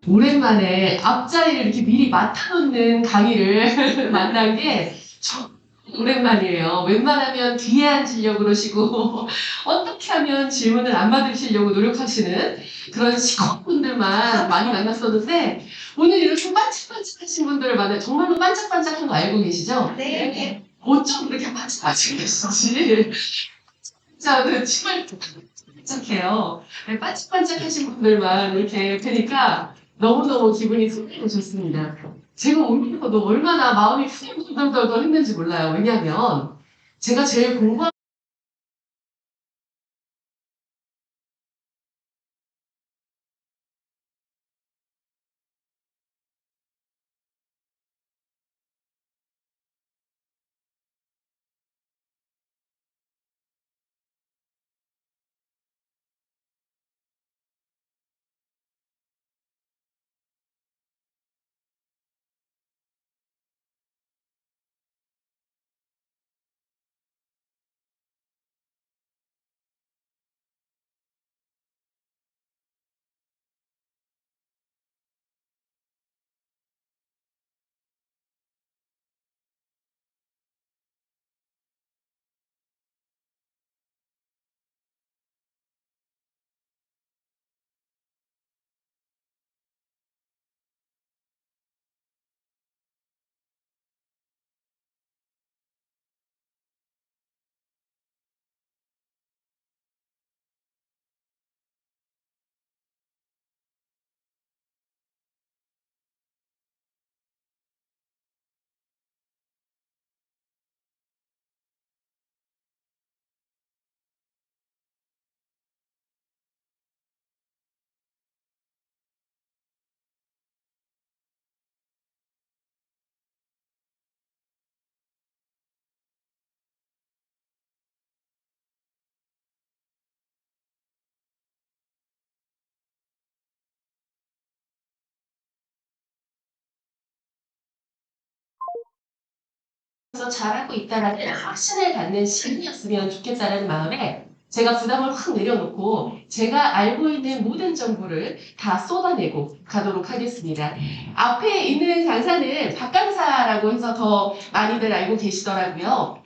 오랜만에 앞자리를 이렇게 미리 맡아놓는 강의를 만난 게 정 오랜만이에요. 웬만하면 뒤에 앉으려고 그러시고 어떻게 하면 질문을 안 받으시려고 노력하시는 그런 시컷분들만 많이 만났었는데 오늘 이렇게 반짝반짝하신 분들을 만나요. 정말로 반짝반짝한 거 알고 계시죠? 네. 어쩜 그렇게 반짝반짝하시지? 저는 정말 반짝해요. 네, 반짝반짝하신 분들만 이렇게 뵈니까 너무너무 기분이 좋습니다. 제가 오면서도 얼마나 마음이 후덜덜덜 했는지 몰라요. 왜냐하면 제가 제일 공부하는 서 잘하고 있다라는 확신을 갖는 시간이었으면 좋겠다는 마음에 제가 부담을 확 내려놓고 제가 알고 있는 모든 정보를 다 쏟아내고 가도록 하겠습니다. 앞에 있는 강사는 박강사라고 해서 더 많이들 알고 계시더라고요.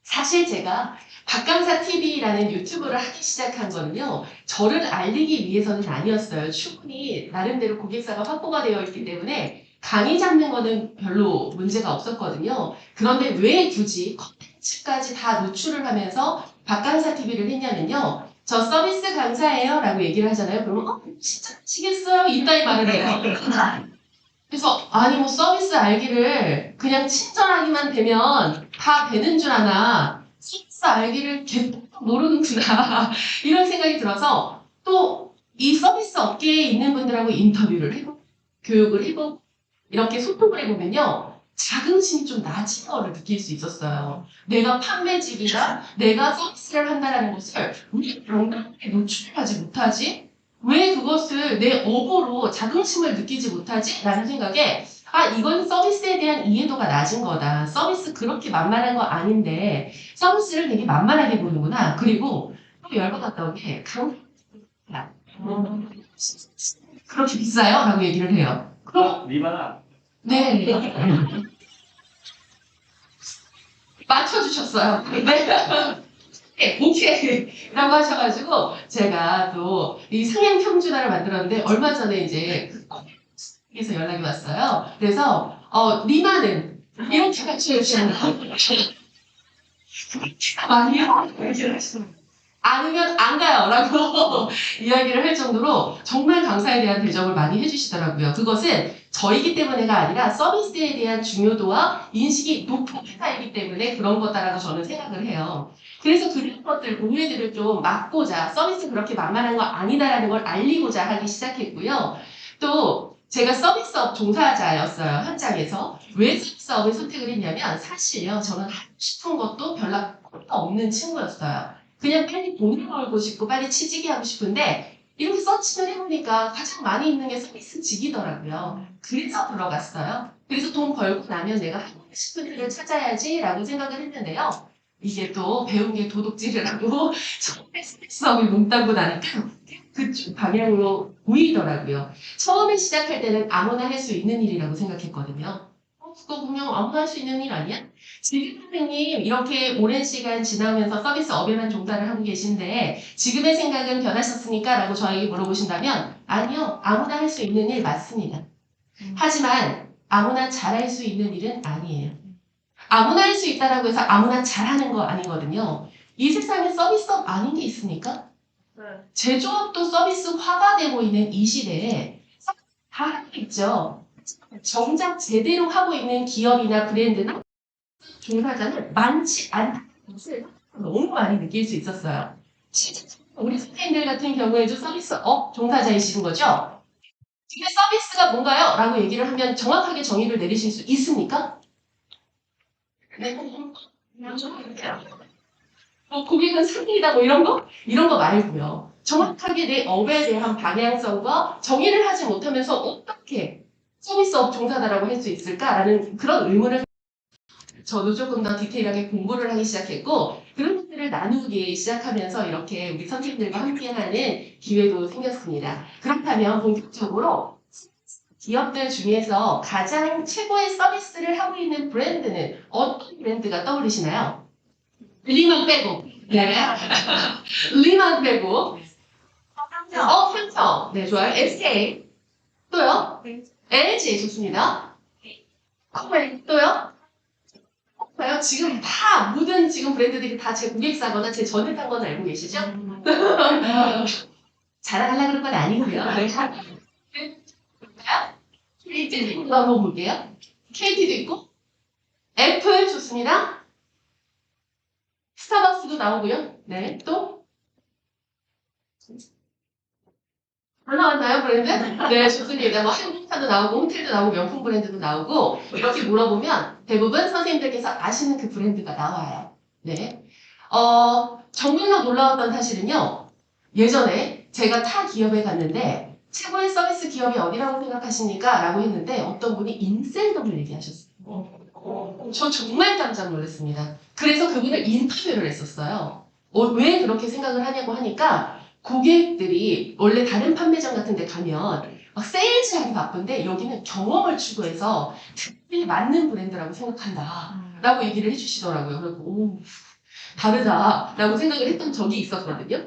사실 제가 박강사 TV라는 유튜브를 하기 시작한 거는요, 저를 알리기 위해서는 아니었어요. 충분히 나름대로 고객사가 확보가 되어 있기 때문에 강의 잡는 거는 별로 문제가 없었거든요. 그런데 왜 굳이 컨텐츠까지 다 노출을 하면서 박강사 TV를 했냐면요. 저 서비스 강사예요 라고 얘기를 하잖아요. 그러면 진짜 치겠어요? 이따위 말을 해요. 그래서 아니 뭐 서비스 알기를 그냥 친절하기만 되면 다 되는 줄 아나 서비스 알기를 계속 모르는구나 이런 생각이 들어서 또 이 서비스 업계에 있는 분들하고 인터뷰를 해보고 교육을 해보고 이렇게 소통을 해보면요 자긍심이 좀 낮은 거를 느낄 수 있었어요. 내가 판매직이나 내가 서비스를 한다는 것을 왜 당당하게 노출하지 못하지? 왜 그것을 내 업으로 자긍심을 느끼지 못하지? 라는 생각에 이건 서비스에 대한 이해도가 낮은 거다. 서비스 그렇게 만만한 거 아닌데 서비스를 되게 만만하게 보는구나. 그리고 또 열받았던 게 그렇게 비싸요? 라고 얘기를 해요. 그럼 리바나. 네 맞춰주셨어요. 네, 오케이 라고 하셔가지고 제가 또 이 상향 평준화를 만들었는데 얼마 전에 이제 에서 연락이 왔어요. 그래서 리마는 이렇게 같이 해주시는 아니요. 않으면 안 가요 라고 이야기를 할 정도로 정말 강사에 대한 대접을 많이 해주시더라고요. 그것은 저이기 때문에가 아니라 서비스에 대한 중요도와 인식이 높은 회사이기 때문에 그런 거다라고 저는 생각을 해요. 그래서 그런 것들, 오해들을 좀 막고자 서비스 그렇게 만만한 거 아니다라는 걸 알리고자 하기 시작했고요. 또 제가 서비스업 종사자였어요. 현장에서. 왜 서비스업을 선택을 했냐면 사실요. 저는 하고 싶은 것도 별로 없는 친구였어요. 그냥 빨리 돈을 벌고 싶고 빨리 취직이 하고 싶은데 이렇게 서치를 해보니까 가장 많이 있는 게 서비스직이더라고요. 그래서 들어갔어요. 그래서 돈 벌고 나면 내가 하고 싶은 일을 찾아야지라고 생각을 했는데요. 이게 또 배운 게 도둑질이라고 처음에 서비스업을 몽따고 나니까 그쪽 방향으로 보이더라고요. 처음에 시작할 때는 아무나 할 수 있는 일이라고 생각했거든요. 그거 그냥 아무나 할 수 있는 일 아니야? 지금 선생님 이렇게 오랜 시간 지나면서 서비스 업에만 종사를 하고 계신데 지금의 생각은 변하셨습니까? 라고 저에게 물어보신다면 아니요. 아무나 할 수 있는 일 맞습니다. 하지만 아무나 잘할 수 있는 일은 아니에요. 아무나 할 수 있다라고 해서 아무나 잘하는 거 아니거든요. 이 세상에 서비스업 아닌 게 있습니까? 네. 제조업도 서비스화가 되고 있는 이 시대에 다 하고 있죠. 정작 제대로 하고 있는 기업이나 브랜드나 종사자는 많지 않다는 것을 너무 많이 느낄 수 있었어요. 실제 우리 선생님들 같은 경우에도 서비스업 종사자이신 거죠? 근데 서비스가 뭔가요? 라고 얘기를 하면 정확하게 정의를 내리실 수 있습니까? 네. 뭐 고객은 상인이다 뭐 이런 거? 이런 거 말고요. 정확하게 내 업에 대한 방향성과 정의를 하지 못하면서 어떻게 서비스업 종사자라고 할 수 있을까라는 그런 의문을 저도 조금 더 디테일하게 공부를 하기 시작했고 그런 것들을 나누기 시작하면서 이렇게 우리 선생님들과 함께하는 기회도 생겼습니다. 그렇다면 본격적으로 기업들 중에서 가장 최고의 서비스를 하고 있는 브랜드는 어떤 브랜드가 떠오르시나요? 리만 빼고. 네. 리만 빼고. 삼성. 네, 좋아요. SK. 또요? LG 좋습니다. 코웨이 또요? 봐요. 지금 다 모든 지금 브랜드들이 다 제 고객사거나 제 전에 탄 건 알고 계시죠? 자랑하려고 그런 건 아니고요. KT 한번 볼게요. KT도 있고 애플 좋습니다. 스타벅스도 나오고요. 네, 또 올라왔나요, 브랜드? 네, 좋습니다. 뭐 한국차도 나오고 호텔도 나오고 명품 브랜드도 나오고 이렇게 물어보면 대부분 선생님들께서 아시는 그 브랜드가 나와요. 네. 정말로 놀라웠던 사실은요. 예전에 제가 타 기업에 갔는데 최고의 서비스 기업이 어디라고 생각하십니까? 라고 했는데 어떤 분이 인셀덤을 얘기하셨어요. 저 정말 깜짝 놀랐습니다. 그래서 그분을 인터뷰를 했었어요. 왜 그렇게 생각을 하냐고 하니까 고객들이 원래 다른 판매점 같은 데 가면 막 세일즈하기 바쁜데 여기는 경험을 추구해서 특별히 맞는 브랜드라고 생각한다. 라고 얘기를 해주시더라고요. 그래서 오, 다르다라고 생각을 했던 적이 있었거든요.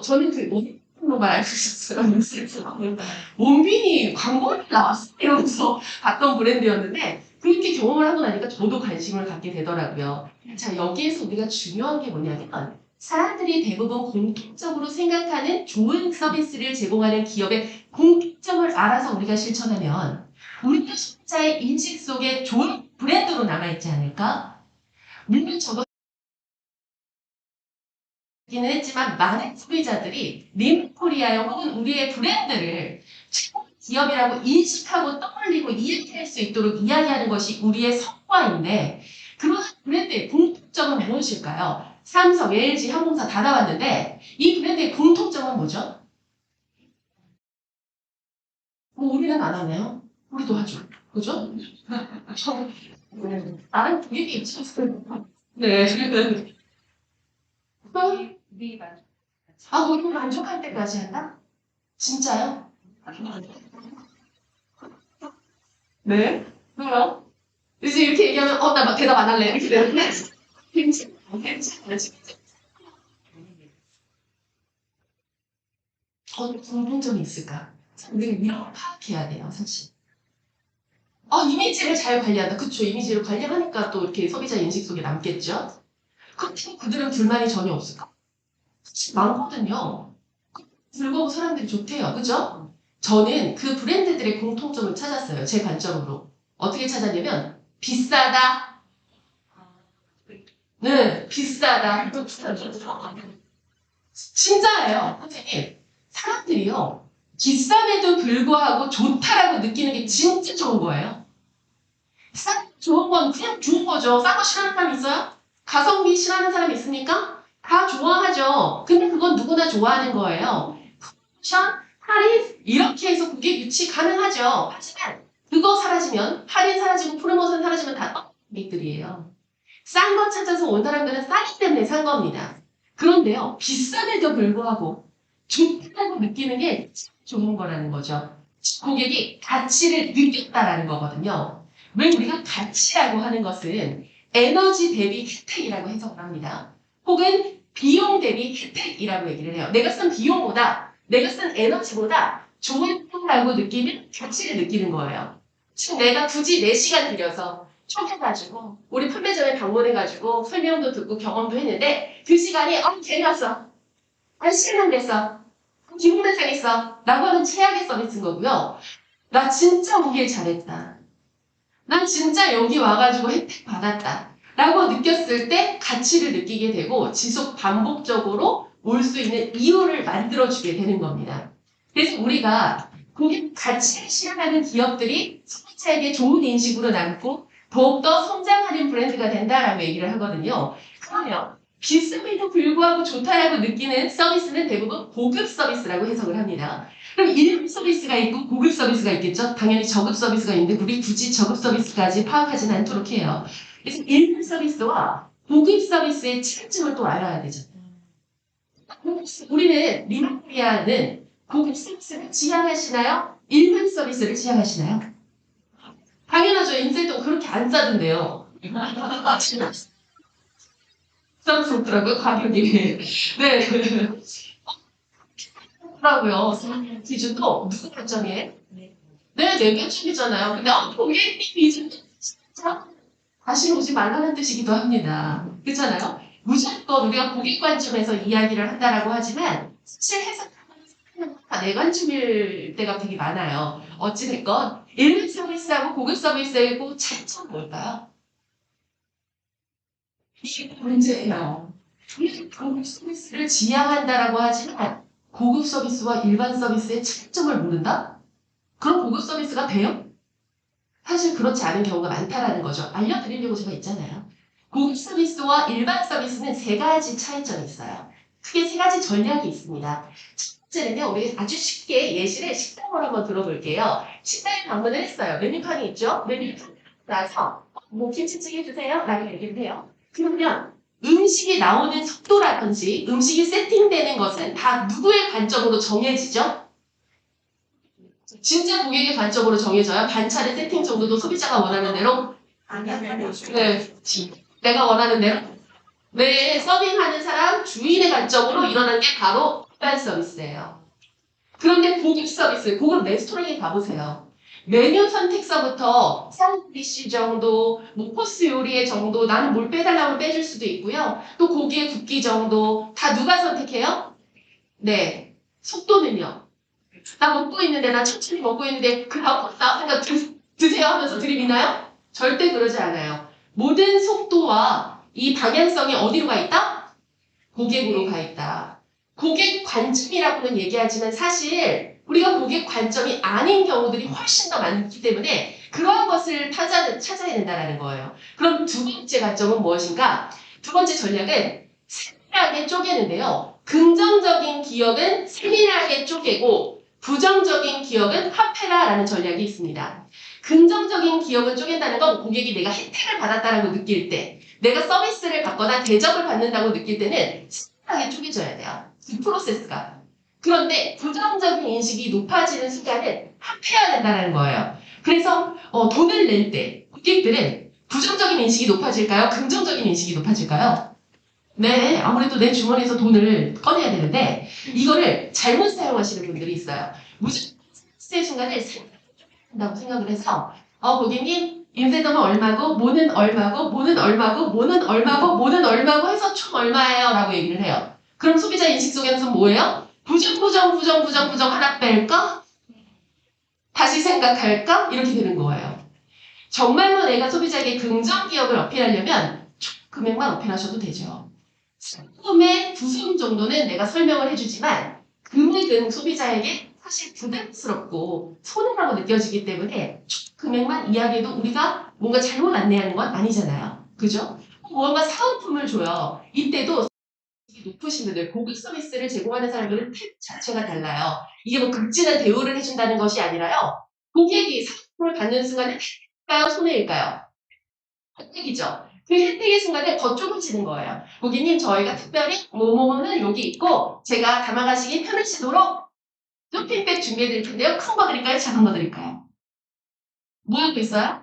저는 그 원빈으로만 알고 있었어요. 원빈이 광고에 나왔어 이러면서 봤던 브랜드였는데 그렇게 경험을 하고 나니까 저도 관심을 갖게 되더라고요. 자, 여기에서 우리가 중요한 게 뭐냐면 사람들이 대부분 공통적으로 생각하는 좋은 서비스를 제공하는 기업의 공통점을 알아서 우리가 실천하면 우리 소비자의 인식 속에 좋은 브랜드로 남아있지 않을까? 물론 저도 기는 했지만 많은 소비자들이 림코리아요 혹은 우리의 브랜드를 최고 기업이라고 인식하고 떠올리고 이야기할 수 있도록 이야기하는 것이 우리의 성과인데 그런 브랜드의 공통점은 무엇일까요? 삼성, LG, 항공사 다 나왔는데 이 브랜드의 공통점은 뭐죠? 우리는 안 하네요. 우리도 하죠. 그죠? 나는 고객이 있었어요. 네. 우리 만족할 때까지 한다? 진짜요? 네? 왜요? 이제 이렇게 얘기하면, 나 막 대답 안 할래. 이렇게 되는데, 괜찮아, 진짜. 공통점이 있을까? 우리가 이런 걸 파악해야 돼요, 사실. 이미지를 잘 관리한다. 그쵸, 이미지를 관리하니까 또 이렇게 소비자 인식 속에 남겠죠? 그렇다면 그들은 불만이 전혀 없을까? 많거든요. 즐거운 사람들이 좋대요. 그죠? 저는 그 브랜드들의 공통점을 찾았어요. 제 관점으로. 어떻게 찾았냐면, 비싸다. 네, 비싸다. 진짜예요, 선생님. 사람들이요, 비쌈에도 불구하고 좋다라고 느끼는 게 진짜 좋은 거예요. 좋은 건 그냥 좋은 거죠. 싼 거 싫어하는 사람 있어요? 가성비 싫어하는 사람 있습니까? 다 좋아하죠. 근데 그건 누구나 좋아하는 거예요. 쿠션, 할인, 이렇게 해서 고객 유치 가능하죠. 하지만 그거 사라지면, 할인 사라지고 프로모션 사라지면 다 고객들이에요. 싼 거 찾아서 온 사람들은 싸기 때문에 산 겁니다. 그런데요, 비쌈에도 불구하고 좋다고 느끼는 게 좋은 거라는 거죠. 고객이 가치를 느꼈다라는 거거든요. 왜 우리가 가치라고 하는 것은 에너지 대비 혜택이라고 해석을 합니다. 혹은 비용 대비 혜택이라고 얘기를 해요. 내가 쓴 비용보다 내가 쓴 에너지보다 좋다고 느끼면 가치를 느끼는 거예요. 지금 내가 굳이 4시간 들여서 초해가지고 우리 판매점에 방문해가지고 설명도 듣고 경험도 했는데 그 시간이 재미없어. 실망됐어. 기분은 상했어. 라고 하는 최악의 서비스인 거고요. 나 진짜 오길 잘했다. 난 진짜 여기 와가지고 혜택 받았다. 라고 느꼈을 때 가치를 느끼게 되고 지속 반복적으로 올 수 있는 이유를 만들어주게 되는 겁니다. 그래서 우리가 고객 가치를 실현하는 기업들이 소비자에게 좋은 인식으로 남고 더욱더 성장하는 브랜드가 된다라고 얘기를 하거든요. 그러면 비쌈에도 불구하고 좋다라고 느끼는 서비스는 대부분 고급 서비스라고 해석을 합니다. 그럼 1급 서비스가 있고 고급 서비스가 있겠죠? 당연히 저급 서비스가 있는데 우리 굳이 저급 서비스까지 파악하지는 않도록 해요. 그래서 1급 서비스와 고급 서비스의 차이점을 또 알아야 되죠. 우리는 리마코리아는 고급 서비스를 지향하시나요? 1급 서비스를 지향하시나요? 당연하죠. 인쇄도 그렇게 안 싸던데요. 부담스럽더라고요, 가격이. 네. 더라고요. 기준도 무슨 결정이에요? 네, 네 개쯤이잖아요. 근데 고객님 기준 진짜 다시 오지 말라는 뜻이기도 합니다. 그렇잖아요? 무조건 우리가 고객 관점에서 이야기를 한다라고 하지만 사실 해석하는 내 관점일 때가 되게 많아요. 어찌됐건 1급 서비스하고 고급 서비스하고 차이점은 뭘까요? 이게 문제예요. 고급 서비스를 지향한다라고 하지만 고급 서비스와 일반 서비스의 차이점을 모른다? 그럼 고급 서비스가 돼요? 사실 그렇지 않은 경우가 많다라는 거죠. 알려드리려고 제가 있잖아요. 고급 서비스와 일반 서비스는 3가지 차이점이 있어요. 크게 3가지 전략이 있습니다. 첫 번째는요, 우리 아주 쉽게 예시를 식당으로 한번 들어볼게요. 식당에 방문을 했어요. 메뉴판이 있죠? 메뉴판 나서 뭐 김치찌개 해주세요 라고 얘기를 해요. 그러면 음식이 나오는 속도라든지 음식이 세팅되는 것은 다 누구의 관점으로 정해지죠? 진짜 고객의 관점으로 정해져요. 반찬의 세팅 정도도 소비자가 원하는 대로? 네, 내가 원하는 대로? 네, 서빙하는 사람 주인의 관점으로 일어나는 게 바로 일반 서비스예요. 그런데 고급 서비스, 고급 레스토랑에 가보세요. 메뉴 선택서부터 샌드위치 정도, 뭐 코스 요리의 정도, 나는 뭘 빼달라면 빼줄 수도 있고요. 또 고기의 굵기 정도, 다 누가 선택해요? 네. 속도는요? 나 먹고 있는데, 나 천천히 먹고 있는데, 그다음 나 생각 드세요 하면서 들이미나요? 절대 그러지 않아요. 모든 속도와 이 방향성이 어디로 가 있다? 고객으로 가 있다. 고객 관점이라고는 얘기하지만 사실 우리가 고객 관점이 아닌 경우들이 훨씬 더 많기 때문에 그러한 것을 찾아야 된다는 거예요. 그럼 두 번째 관점은 무엇인가? 두 번째 전략은 세밀하게 쪼개는데요. 긍정적인 기억은 세밀하게 쪼개고 부정적인 기억은 합해라라는 전략이 있습니다. 긍정적인 기억을 쪼갠다는 건 고객이 내가 혜택을 받았다라고 느낄 때, 내가 서비스를 받거나 대접을 받는다고 느낄 때는 하게 쪼개져야 돼요. 그 프로세스가. 그런데 부정적인 인식이 높아지는 순간은 합해야 된다는 거예요. 그래서 돈을 낼 때 고객들은 부정적인 인식이 높아질까요? 긍정적인 인식이 높아질까요? 네, 아무래도 내 주머니에서 돈을 꺼내야 되는데 이거를 잘못 사용하시는 분들이 있어요. 무슨 순간을 한다고 생각을 해서 고객님 임대료는 얼마고 뭐는 얼마고 뭐는 얼마고 뭐는 얼마고 뭐는 얼마고 해서 총 얼마예요 라고 얘기를 해요. 그럼 소비자 인식 속에서 뭐예요? 부정 하나 뺄까? 다시 생각할까? 이렇게 되는 거예요. 정말로 내가 소비자에게 긍정 기억을 어필하려면 총 금액만 어필하셔도 되죠. 상품의 구성 정도는 내가 설명을 해주지만 금액은 소비자에게 사실 부담스럽고 손해라고 느껴지기 때문에 금액만 이야기해도 우리가 뭔가 잘못 안내하는 건 아니잖아요. 그죠? 뭔가 사은품을 줘요. 이때도 높으신 분들, 고급 서비스를 제공하는 사람들은 탭 자체가 달라요. 이게 뭐 극진한 대우를 해준다는 것이 아니라요. 고객이 상품을 받는 순간에 혜택일까요? 손해일까요? 혜택이죠. 그 혜택의 순간에 더 좁아지는 거예요. 고객님, 저희가 특별히 뭐뭐는 여기 있고 제가 담아가시기 편하시도록 쇼핑백 준비해 드릴 텐데요. 큰 거 드릴까요? 작은 거 드릴까요? 뭐 하고 있어요?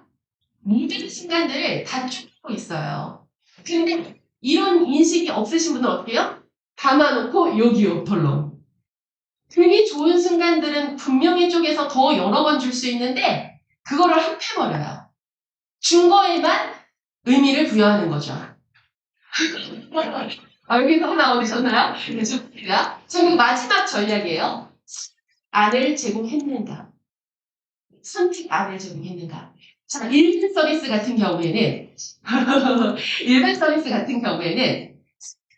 모든 순간들을 다 쫓고 있어요. 근데 이런 인식이 없으신 분은 어떻게 해요? 담아놓고 여기요, 덜렁. 되게 좋은 순간들은 분명히 쪽에서 더 여러 번 줄 수 있는데 그거를 합해버려요. 준 거에만 의미를 부여하는 거죠. 여기서 하나 얻으셨나요? 네, 좋습니다. 자, 그리고 마지막 전략이에요. 안을 제공했는가? 선택안을 제공했는가? 자, 일반 서비스 같은 경우에는 일반 서비스 같은 경우에는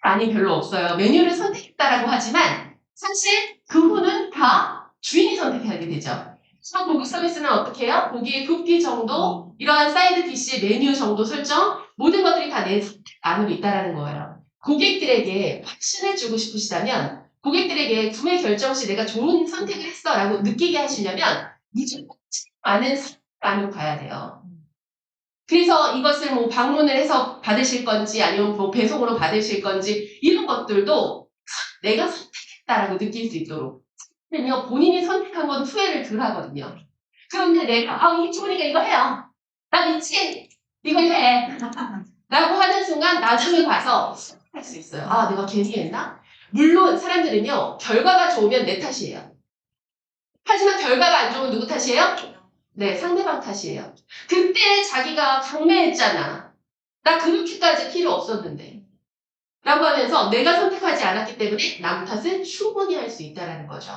안이 별로 없어요. 메뉴를 선택했다라고 하지만 사실 그 후는 다 주인이 선택하게 되죠. 하지만 고객 서비스는 어떻게 해요? 고기의 굽기 정도, 이러한 사이드 디시 메뉴 정도 설정, 모든 것들이 다 내 선택 안으로 있다라는 거예요. 고객들에게 확신을 주고 싶으시다면 고객들에게 구매 결정 시 내가 좋은 선택을 했어라고 느끼게 하시려면 무조건 많은 선택 안으로 가야 돼요. 그래서 이것을 뭐 방문을 해서 받으실 건지 아니면 뭐 배송으로 받으실 건지 이런 것들도 내가 선택했다라고 느낄 수 있도록. 왜냐면 본인이 선택한 건 후회를 덜 하거든요. 그런데 내가 이게 좋으니까 이거 해요. 나 미치게 이거 해. 라고 하는 순간 나중에 가서 할 수 있어요. 내가 괜히 했나? 물론 사람들은요. 결과가 좋으면 내 탓이에요. 하지만 결과가 안 좋으면 누구 탓이에요? 네, 상대방 탓이에요. 그때 자기가 강매했잖아. 나 그렇게까지 필요 없었는데. 라고 하면서 내가 선택하지 않았기 때문에 남 탓은 충분히 할 수 있다는 거죠.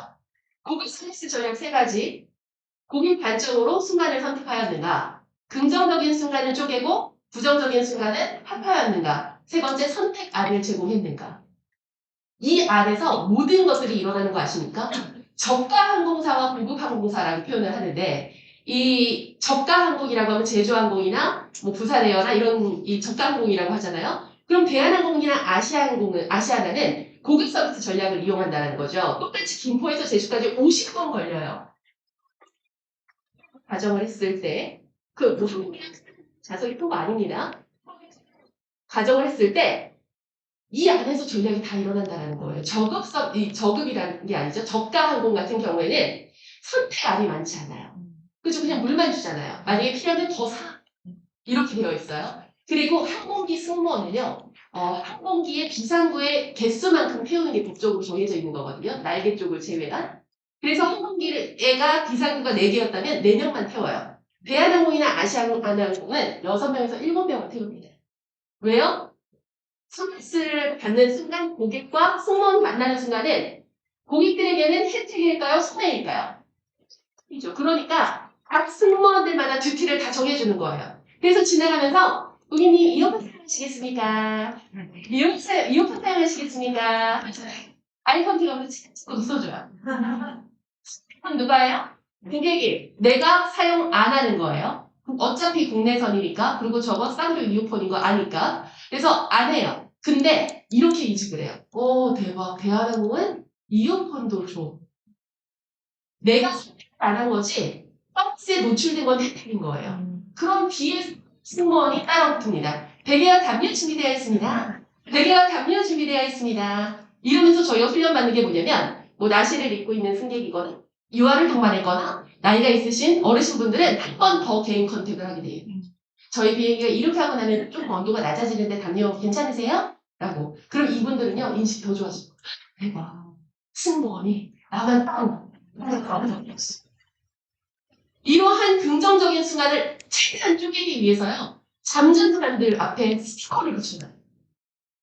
고객 서비스 전략 3가지. 고객 관점으로 순간을 선택하였는가? 긍정적인 순간을 쪼개고 부정적인 순간을 합하였는가? 3번째, 선택안을 제공했는가? 이 안에서 모든 것들이 일어나는 거 아십니까? 저가 항공사와 고급 항공사라고 표현을 하는데 이 저가 항공이라고 하면 제주항공이나 뭐 부산에어나 이런 이 저가 항공이라고 하잖아요. 그럼 대한항공이나 아시아나는 고급 서비스 전략을 이용한다는 거죠. 똑같이 김포에서 제주까지 50분 걸려요. 가정을 했을 때 그 자석이 통보 아닙니다. 가정을 했을 때 이 안에서 전략이 다 일어난다는 거예요. 저급이라는 게 아니죠. 저가 항공 같은 경우에는 선택안이 많지 않아요. 그죠? 그냥 물만 주잖아요. 만약에 필요하면 더 사. 이렇게 되어 있어요. 그리고 항공기 승무원은요. 항공기의 비상구의 개수만큼 태우는 게 법적으로 정해져 있는 거거든요. 날개 쪽을 제외한. 그래서 항공기를 애가 비상구가 4개였다면 4명만 태워요. 대한항공이나 아시아나항공은 6명에서 7명을 태웁니다. 왜요? 서비스를 받는 순간 고객과 승무원이 만나는 순간은 고객들에게는 혜택일까요? 손해일까요? 이죠. 그러니까 각 승무원들마다 듀티를 다 정해주는 거예요. 그래서 지나가면서 고객님 이어폰 사용하시겠습니까? 이어폰 사용하시겠습니까? 아이폰 들어가면 찍고 써줘요. 그럼 누가 해요? 고객이 내가 사용 안 하는 거예요. 어차피 국내선이니까 그리고 저거 쌍교 이어폰인 거 아니까 그래서 안 해요. 근데 이렇게 인식을 해요. 오 대박 대한항공은 이어폰도 줘. 내가 선택 안 한 거지 서비스에 노출된 건 혜택인 거예요. 그럼 뒤에 승무원이 따라 붙습니다. 베개와 담요 준비되어 있습니다. 베개와 담요 준비되어 있습니다. 이러면서 저희가 훈련받는 게 뭐냐면 뭐 나시를 입고 있는 승객이거나 유아를 동반했거나 나이가 있으신 어르신분들은 한 번 더 개인 컨택을 하게 돼요. 저희 비행기가 이렇게 하고 나면 좀 온도가 낮아지는데 담요 괜찮으세요? 라고. 그럼 이분들은요 인식 더 좋아지고 대박 승무원이 나만 따로 이러한 긍정적인 순간을 최대한 쪼개기 위해서요. 잠든 사람들 앞에 스티커를 붙여놔요.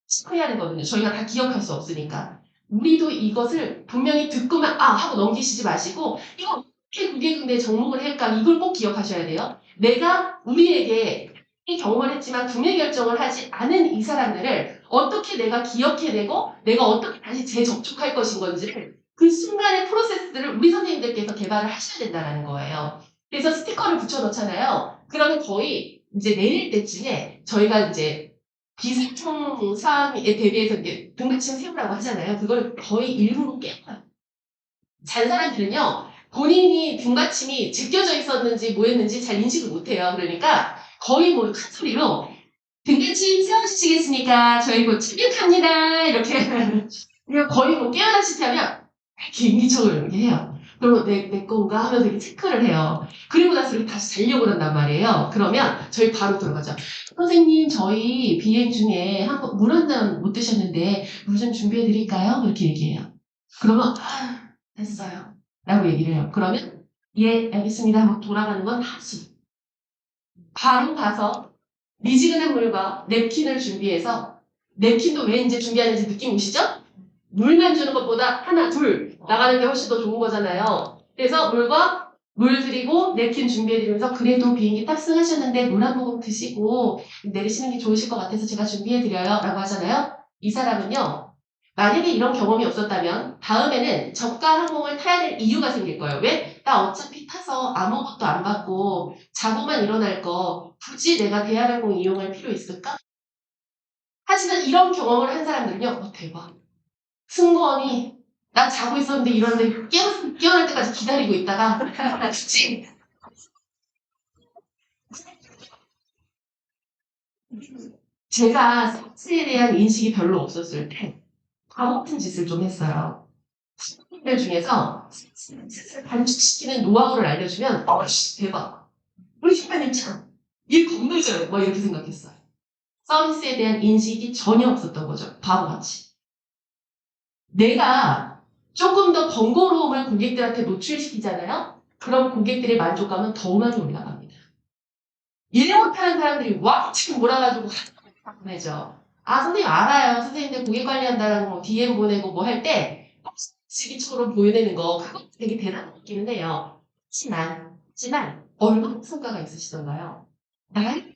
스티커해야 되거든요. 저희가 다 기억할 수 없으니까. 우리도 이것을 분명히 듣고만 하고 넘기시지 마시고 이거 어떻게 고객응대 정목을 할까 이걸 꼭 기억하셔야 돼요. 내가 우리에게 이 경험을 했지만 구매 결정을 하지 않은 이 사람들을 어떻게 내가 기억해내고 내가 어떻게 다시 재접촉할 것인 건지를 그 순간의 프로세스들을 우리 선생님들께서 개발을 하셔야 된다는 거예요. 그래서 스티커를 붙여놓잖아요. 그러면 거의 이제 내릴 때쯤에 저희가 이제 비상청 사항에 대비해서 이제 등받침 세우라고 하잖아요. 그걸 거의 일부러 깨요. 잔 사람들은요. 본인이 등받침이 제껴져 있었는지 뭐였는지 잘 인식을 못해요. 그러니까 거의 뭐 큰 소리로 등굣집 세워주시겠습니까? 저희 곧 출격합니다. 이렇게 그냥 거의 뭐 깨어나시피 하면 이렇게 인기척을 이렇게 해요. 그리고 내 건가 하면서 이렇게 체크를 해요. 그리고 나서 이렇게 다시 자려고 그런단 말이에요. 그러면 저희 바로 들어가죠. 선생님, 저희 비행 중에 물 한 잔 못 드셨는데 물 좀 준비해 드릴까요? 이렇게 얘기해요. 그러면 됐어요. 라고 얘기를 해요. 그러면 예, 알겠습니다 하고 돌아가는 건 하수. 바로 가서 미지근한 물과 냅킨을 준비해서 냅킨도 왜 이제 준비하는지 느낌 오시죠? 물만 주는 것보다 하나, 둘 나가는 게 훨씬 더 좋은 거잖아요. 그래서 물과 물 드리고 냅킨 준비해드리면서 그래도 비행기 탑승하셨는데 물 한 모금 드시고 내리시는 게 좋으실 것 같아서 제가 준비해드려요 라고 하잖아요. 이 사람은요. 만약에 이런 경험이 없었다면 다음에는 저가 항공을 타야 될 이유가 생길 거예요. 왜? 나 어차피 타서 아무것도 안 받고 자고만 일어날 거 굳이 내가 대한항공 이용할 필요 있을까? 하지만 이런 경험을 한 사람들은요. 대박. 승무원이 나 자고 있었는데 이러는데 깨어날 때까지 기다리고 있다가 굳이 제가 섹스에 대한 인식이 별로 없었을 때 바보 같은 짓을 좀 했어요. 들 중에서 섹스를 단축시키는 노하우를 알려주면 씨 대박. 우리 슈퍼님 참 일 겁내줘요. 뭐 이렇게 생각했어요. 서비스에 대한 인식이 전혀 없었던 거죠. 바보같이. 내가 조금 더 번거로움을 고객들한테 노출시키잖아요. 그럼 고객들의 만족감은 더 많이 올라갑니다. 일 못하는 사람들이 와 지금 몰아가지고 보내죠. 선생님 알아요. 선생님들 고객 관리한다는 거 DM 보내고 뭐 할 때 시기처럼 보여내는 거 그거 되게 대단하기는 해요. 하지만 얼마나 성과가 있으시던가요? 나의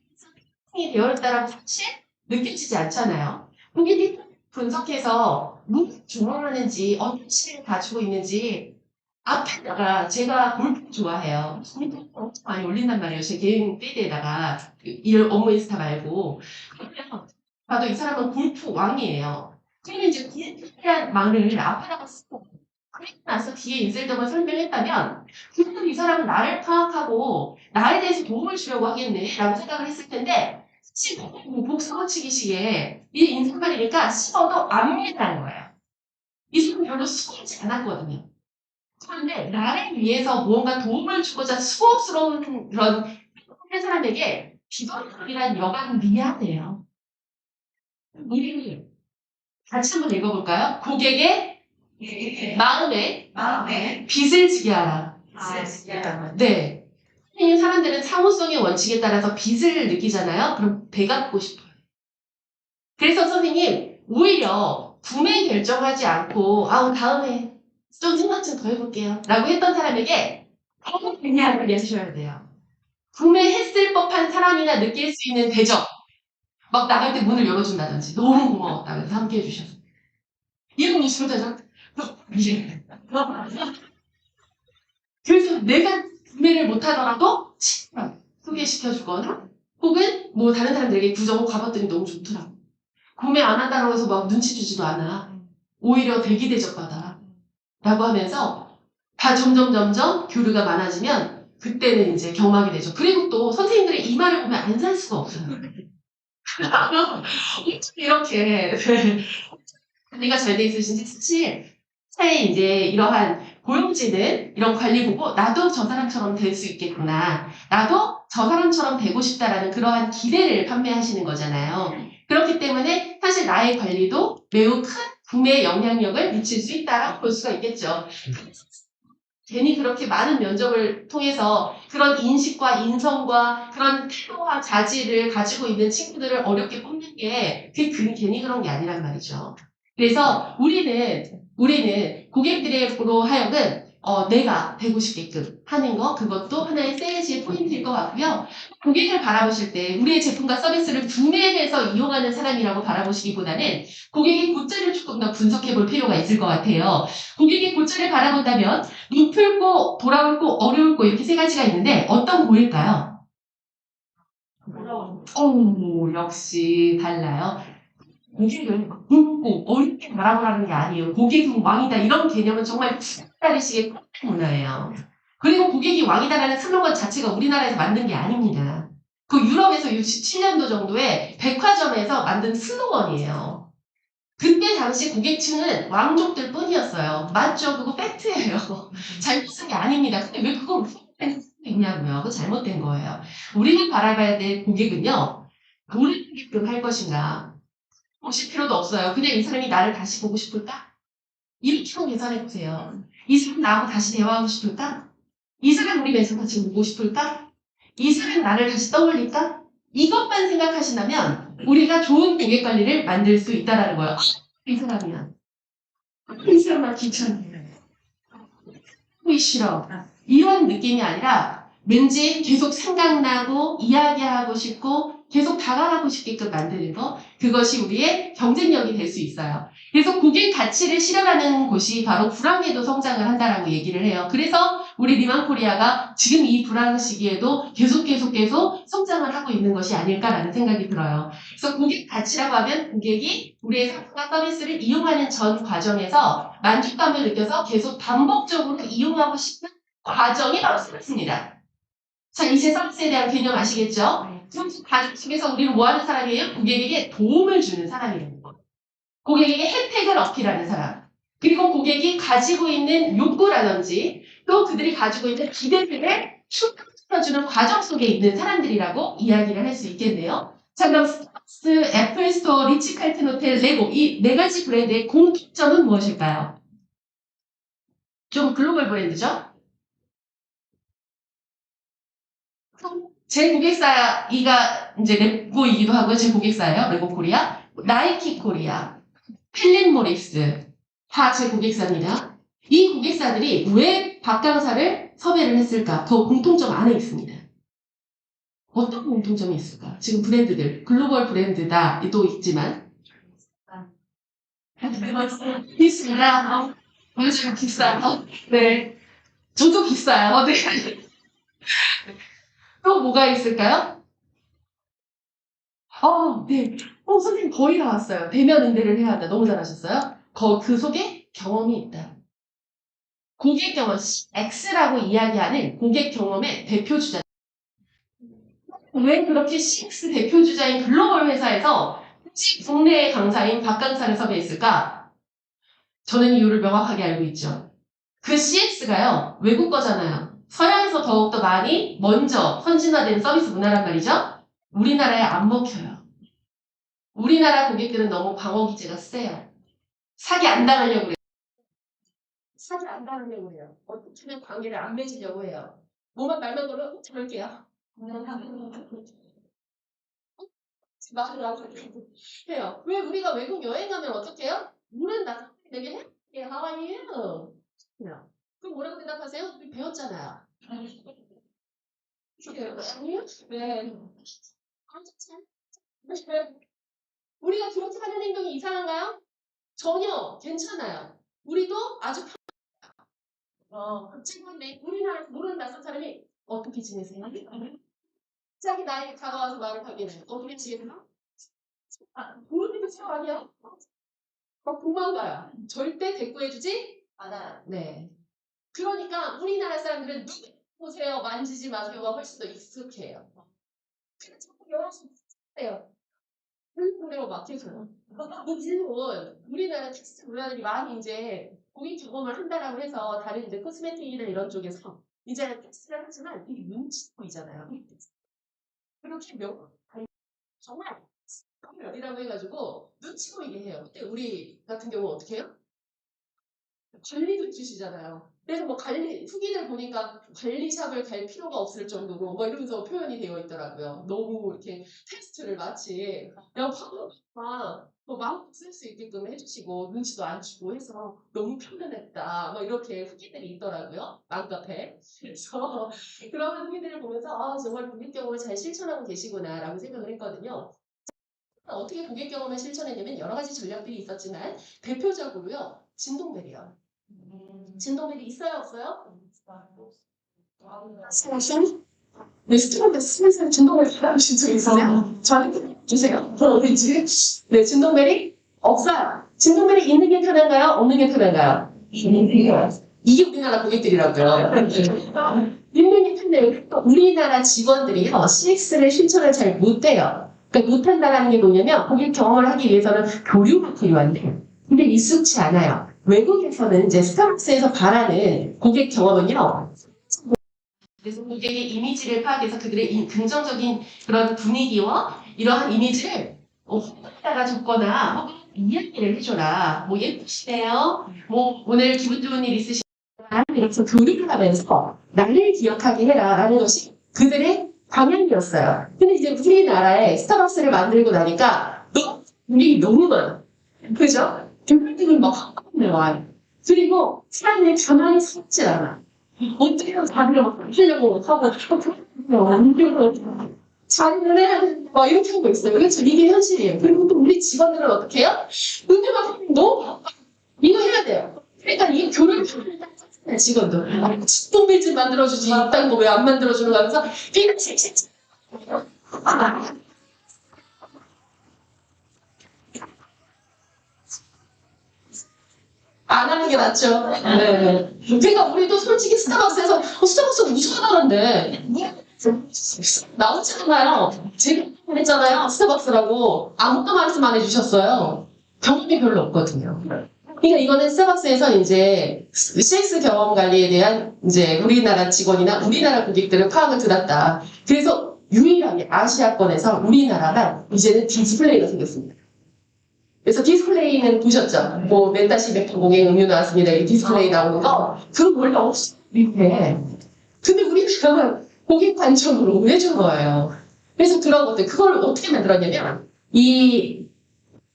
성이 되어있다라고 사실 느껴지지 않잖아요. 고객이 분석해서 무슨 주문하는지 어떤 실을 가지고 있는지 앞에다가 제가 골프 좋아해요. 골프 엄청 많이 올린단 말이에요. 제 개인 피드에다가 일 업무 인스타 말고 그러면 봐도 이 사람은 골프 왕이에요. 그러면 이제 골프한 말을 앞에다가 쓰고 그리고 나서 뒤에 인셀덤을 설명했다면 그러면 이 사람은 나를 파악하고 나에 대해서 도움을 주려고 하겠네 라고 생각을 했을 텐데 사실 복수고치기식에 이 인사말이니까 씹어도 안 믿는다는 거예요. 이 사람 별로 수고하지 않았거든요. 그런데 나를 위해서 무언가 도움을 주고자 수고스러운 그런 한 사람에게 비전이란 여간 미안해요. 우리 같이 한번 읽어볼까요? 고객의 마음에 빚을 지게 하라. 네. 이 사람들은 상호성의 원칙에 따라서 빚을 느끼잖아요. 그럼 배갚고 싶어요. 그래서 선생님 오히려 구매 결정하지 않고 다음에 좀 생각 좀 더 해볼게요. 라고 했던 사람에게 그냥 해주셔야 돼요. 구매했을 법한 사람이나 느낄 수 있는 대접. 막 나갈 때 문을 열어준다든지 너무 고마웠다면서 함께 해주셔서. 이런 뉴스로 되죠. 그래서 내가 구매를 못하더라도 친구랑 소개시켜주거나 혹은 뭐 다른 사람들에게 구정을 가봤더니 너무 좋더라. 구매 안 한다고 해서 막 눈치 주지도 않아. 오히려 대기 대접받아. 라고 하면서 다 점점 교류가 많아지면 그때는 이제 경막이 되죠. 그리고 또 선생님들의 이 말을 보면 안 살 수가 없어요. 이렇게 관리가 잘 돼 있으신지 사실 차에 이제 이러한 고용진은 이런 관리 보고 나도 저 사람처럼 될 수 있겠구나. 나도 저 사람처럼 되고 싶다라는 그러한 기대를 판매하시는 거잖아요. 그렇기 때문에 사실 나의 관리도 매우 큰 구매 영향력을 미칠 수 있다라고 볼 수가 있겠죠. 괜히 그렇게 많은 면접을 통해서 그런 인식과 인성과 그런 태도와 자질을 가지고 있는 친구들을 어렵게 뽑는 게 그게 괜히 그런 게 아니란 말이죠. 그래서 우리는 고객들로 하여금 내가 되고 싶게끔 하는 거 그것도 하나의 세일즈의 포인트일 것 같고요. 고객을 바라보실 때 우리의 제품과 서비스를 구매해서 이용하는 사람이라고 바라보시기보다는 고객의 고찰을 조금 더 분석해 볼 필요가 있을 것 같아요. 고객의 고찰을 바라본다면 눈 풀고 돌아올 고 어려울 고 이렇게 세 가지가 있는데 어떤 고일까요? 역시 달라요. 고객을 굵고 어렵게 바라보라는 게 아니에요. 고객은 왕이다 이런 개념은 정말 다르시게 문화예요. 그리고 고객이 왕이다라는 슬로건 자체가 우리나라에서 만든 게 아닙니다. 그 유럽에서 67년도 정도에 백화점에서 만든 슬로건이에요. 그때 당시 고객층은 왕족들 뿐이었어요. 맞죠? 그거 팩트예요. 잘못 쓴 게 아닙니다. 근데 왜 그걸 있냐고요? 그거 잘못된 거예요. 우리가 바라봐야 될 고객은요, 뭘 하게끔 할 것인가. 보실 필요도 없어요. 그냥 이 사람이 나를 다시 보고 싶을까? 이렇게만 계산해 보세요. 이 사람 나하고 다시 대화하고 싶을까? 이 사람 우리 매장 같이 보고 싶을까? 이 사람 나를 다시 떠올릴까? 이것만 생각하신다면 우리가 좋은 고객 관리를 만들 수 있다는 거예요. 이 사람이야. 이 사람만 귀찮네. 보기 싫어. 이런 느낌이 아니라 왠지 계속 생각나고 이야기하고 싶고 계속 다가가고 싶게끔 만드는 거, 그것이 우리의 경쟁력이 될 수 있어요. 그래서 고객 가치를 실현하는 곳이 바로 불황에도 성장을 한다라고 얘기를 해요. 그래서 우리 리만코리아가 지금 이 불황 시기에도 계속 성장을 하고 있는 것이 아닐까라는 생각이 들어요. 그래서 고객 가치라고 하면 고객이 우리의 상품과 서비스를 이용하는 전 과정에서 만족감을 느껴서 계속 반복적으로 이용하고 싶은 과정이 바로 서비스입니다. 자, 이제 서비스에 대한 개념 아시겠죠? 가족 속에서 우리는 뭐 하는 사람이에요? 고객에게 도움을 주는 사람이라는 거. 고객에게 혜택을 어필하는 사람. 그리고 고객이 가지고 있는 욕구라든지 또 그들이 가지고 있는 기대들을 충족시켜주는 과정 속에 있는 사람들이라고 이야기를 할 수 있겠네요. 자, 그럼 스타벅스, 애플 스토어, 리치 칼튼 호텔, 레고 이 네 가지 브랜드의 공통점은 무엇일까요? 좀 글로벌 브랜드죠? 제 고객사이가 이제 레고이기도 하고요. 제 고객사예요. 레고 코리아, 나이키 코리아, 필립 모리스 다 제 고객사입니다. 이 고객사들이 왜 박강사를 섭외를 했을까? 더 공통점 안에 있습니다. 어떤 공통점이 있을까? 지금 브랜드들, 글로벌 브랜드다 또 있지만 있습니다. 요즘 비싸요. 네, 저도 비싸요. 네. 또 뭐가 있을까요? 네. 선생님 거의 다 왔어요. 대면 응대를 해야 한다. 너무 잘하셨어요. 그 속에 경험이 있다. 고객 경험, X라고 이야기하는 고객 경험의 대표 주자. 왜 그렇게 CX 대표 주자인 글로벌 회사에서 혹시 국내 강사인 박 강사를 섭외했을까? 저는 이유를 명확하게 알고 있죠. 그 CX가요, 외국 거잖아요. 서양에서 더욱더 많이 먼저 선진화된 서비스 문화란 말이죠. 우리나라에 안 먹혀요. 우리나라 고객들은 너무 방어 기제가 세요. 사기 안 당하려고 그래요. 사기 안 당하려고 해요. 어떻게 하면 관계를 안 맺으려고 해요. 뭐만 말만 걸면 저럴게요. 말을 안 해요. 왜 우리가 외국 여행하면 어떻게 해요? 물은 나 되게 해? 예, how are you? 그럼 뭐라고 대답하세요? 우리 배웠잖아요. 아니요? 네. 우리가 그렇게 하는 행동이 이상한가요? 전혀 괜찮아요. 우리도 아주 지금 우리나라에서 모르는 낯선 사람이 어떻게 지내세요? 갑자기 나에게 다가와서 말을 하기는 어떻게 지내세요? 모르는 게 처음 아니야. 막 도망가요. 절대 대꾸해주지 않아요. 네. 그러니까 우리나라 사람들은 누구 보세요, 만지지 마세요가 훨씬 더 익숙해요. 근데 자꾸 열어서 해요. 그리고 막혀서요. 물론 우리나라 텍스트 문화들이 많이 이제 고객 경험을 한다라고 해서 다른 이제 코스메틱이나 이런 쪽에서 이제 텍스트를 하지만 이게 눈치 보이잖아요. 그렇게 정말 이라고 해가지고 눈치 보이게 해요. 근데 우리 같은 경우 어떻게 해요? 관리도 주시잖아요. 그래서 뭐 후기를 보니까 관리샵을 갈 필요가 없을 정도로 뭐 이러면서 표현이 되어 있더라고요. 너무 이렇게 테스트를 마치 뭐 마음껏 쓸 수 있게끔 해주시고 눈치도 안 주고 해서 너무 편안했다. 뭐 이렇게 후기들이 있더라고요. 맘카페. 그래서 그런 후기들을 보면서 정말 고객 경험을 잘 실천하고 계시구나라고 생각을 했거든요. 어떻게 고객 경험을 실천했냐면 여러 가지 전략들이 있었지만 대표적으로요. 진동벨이요. 진동벨이 있어요, 없어요? 사실 네, 스튜던트 스미스 진동벨 받아보신 적 있으세요? 저한테 주세요. 어딘지. 네, 진동벨이 없어요. 진동벨이 있는 게 편한가요? 없는 게 편한가요? 이게 우리나라 고객들이라고요. 있는 게 근데 우리나라 직원들이요, CX를 실천을 잘 못해요. 그러니까 못한다는 게 뭐냐면, 고객 경험을 하기 위해서는 교류가 필요한데, 근데 익숙치 않아요. 외국에서는 이제 스타벅스에서 바라는 고객 경험은요, 그래서 고객의 이미지를 파악해서 그들의 긍정적인 그런 분위기와 이러한 이미지를 갖다가 줬거나 혹은 이야기를 해줘라. 뭐 예쁘시네요. 뭐 오늘 기분 좋은 일 있으시나요? 이러면서 교류를 하면서 나를 기억하게 해라라는 것이 그들의 방향이었어요. 근데 이제 우리나라에 스타벅스를 만들고 나니까 우리 너무 많아. 그죠? 대표님은 막 한꺼번에 와요. 그리고 사람들이 가만히 서 있질 않아. 어떻게 자기를 막 하려고 하고 자기를 해야 되는 막 이렇게 하고 있어요. 그렇죠? 이게 현실이에요. 그리고 또 우리 직원들은 어떻게 해요? 은퇴가 너무 바빠. 이거 해야 돼요. 그러니까 이 교육을 하는 직원도 똥빌집 만들어주지 이딴 거 왜 안 만들어주는 거 하면서 안 하는 게 낫죠. 네. 그러니까 우리도 솔직히 스타벅스에서 스타벅스 우승하다던데 나오잖아요. 제가 했잖아요. 스타벅스라고 아무도 말씀 안 해주셨어요. 경험이 별로 없거든요. 그러니까 이거는 스타벅스에서 이제 CX 경험 관리에 대한 이제 우리나라 직원이나 우리나라 고객들을 파악을 들었다. 그래서 유일하게 아시아권에서 우리나라가 이제는 디스플레이가 생겼습니다. 그래서 디스플레이는 보셨죠? 뭐 멘다시 맥주공의 음료 나왔습니다. 이 디스플레이 나오는 거. 그거 원래 없어. 밑에. 근데 우리나라는 고객 관점으로 해준 거예요. 그래서 그런 것들, 그걸 어떻게 만들었냐면, 이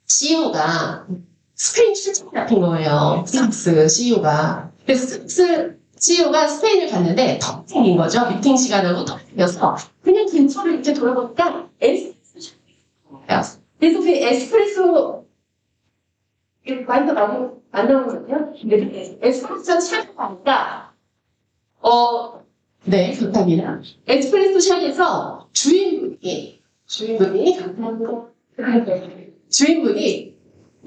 CEO가 스페인 출장 잡힌 거예요. 스타벅스 CEO가. 그래서 스타벅스 CEO가 스페인을 갔는데 덕택인 거죠. 미팅 시간하고 덕택이어서 그냥 근처를 이렇게 돌아보니까 에스프레소 그래서 그 에스프레소 많이 더 안 나오는 것 같아요. 근데 에스프레소 샵을 가니까 네, 감사합니다. 에스프레소 샵에서 주인분이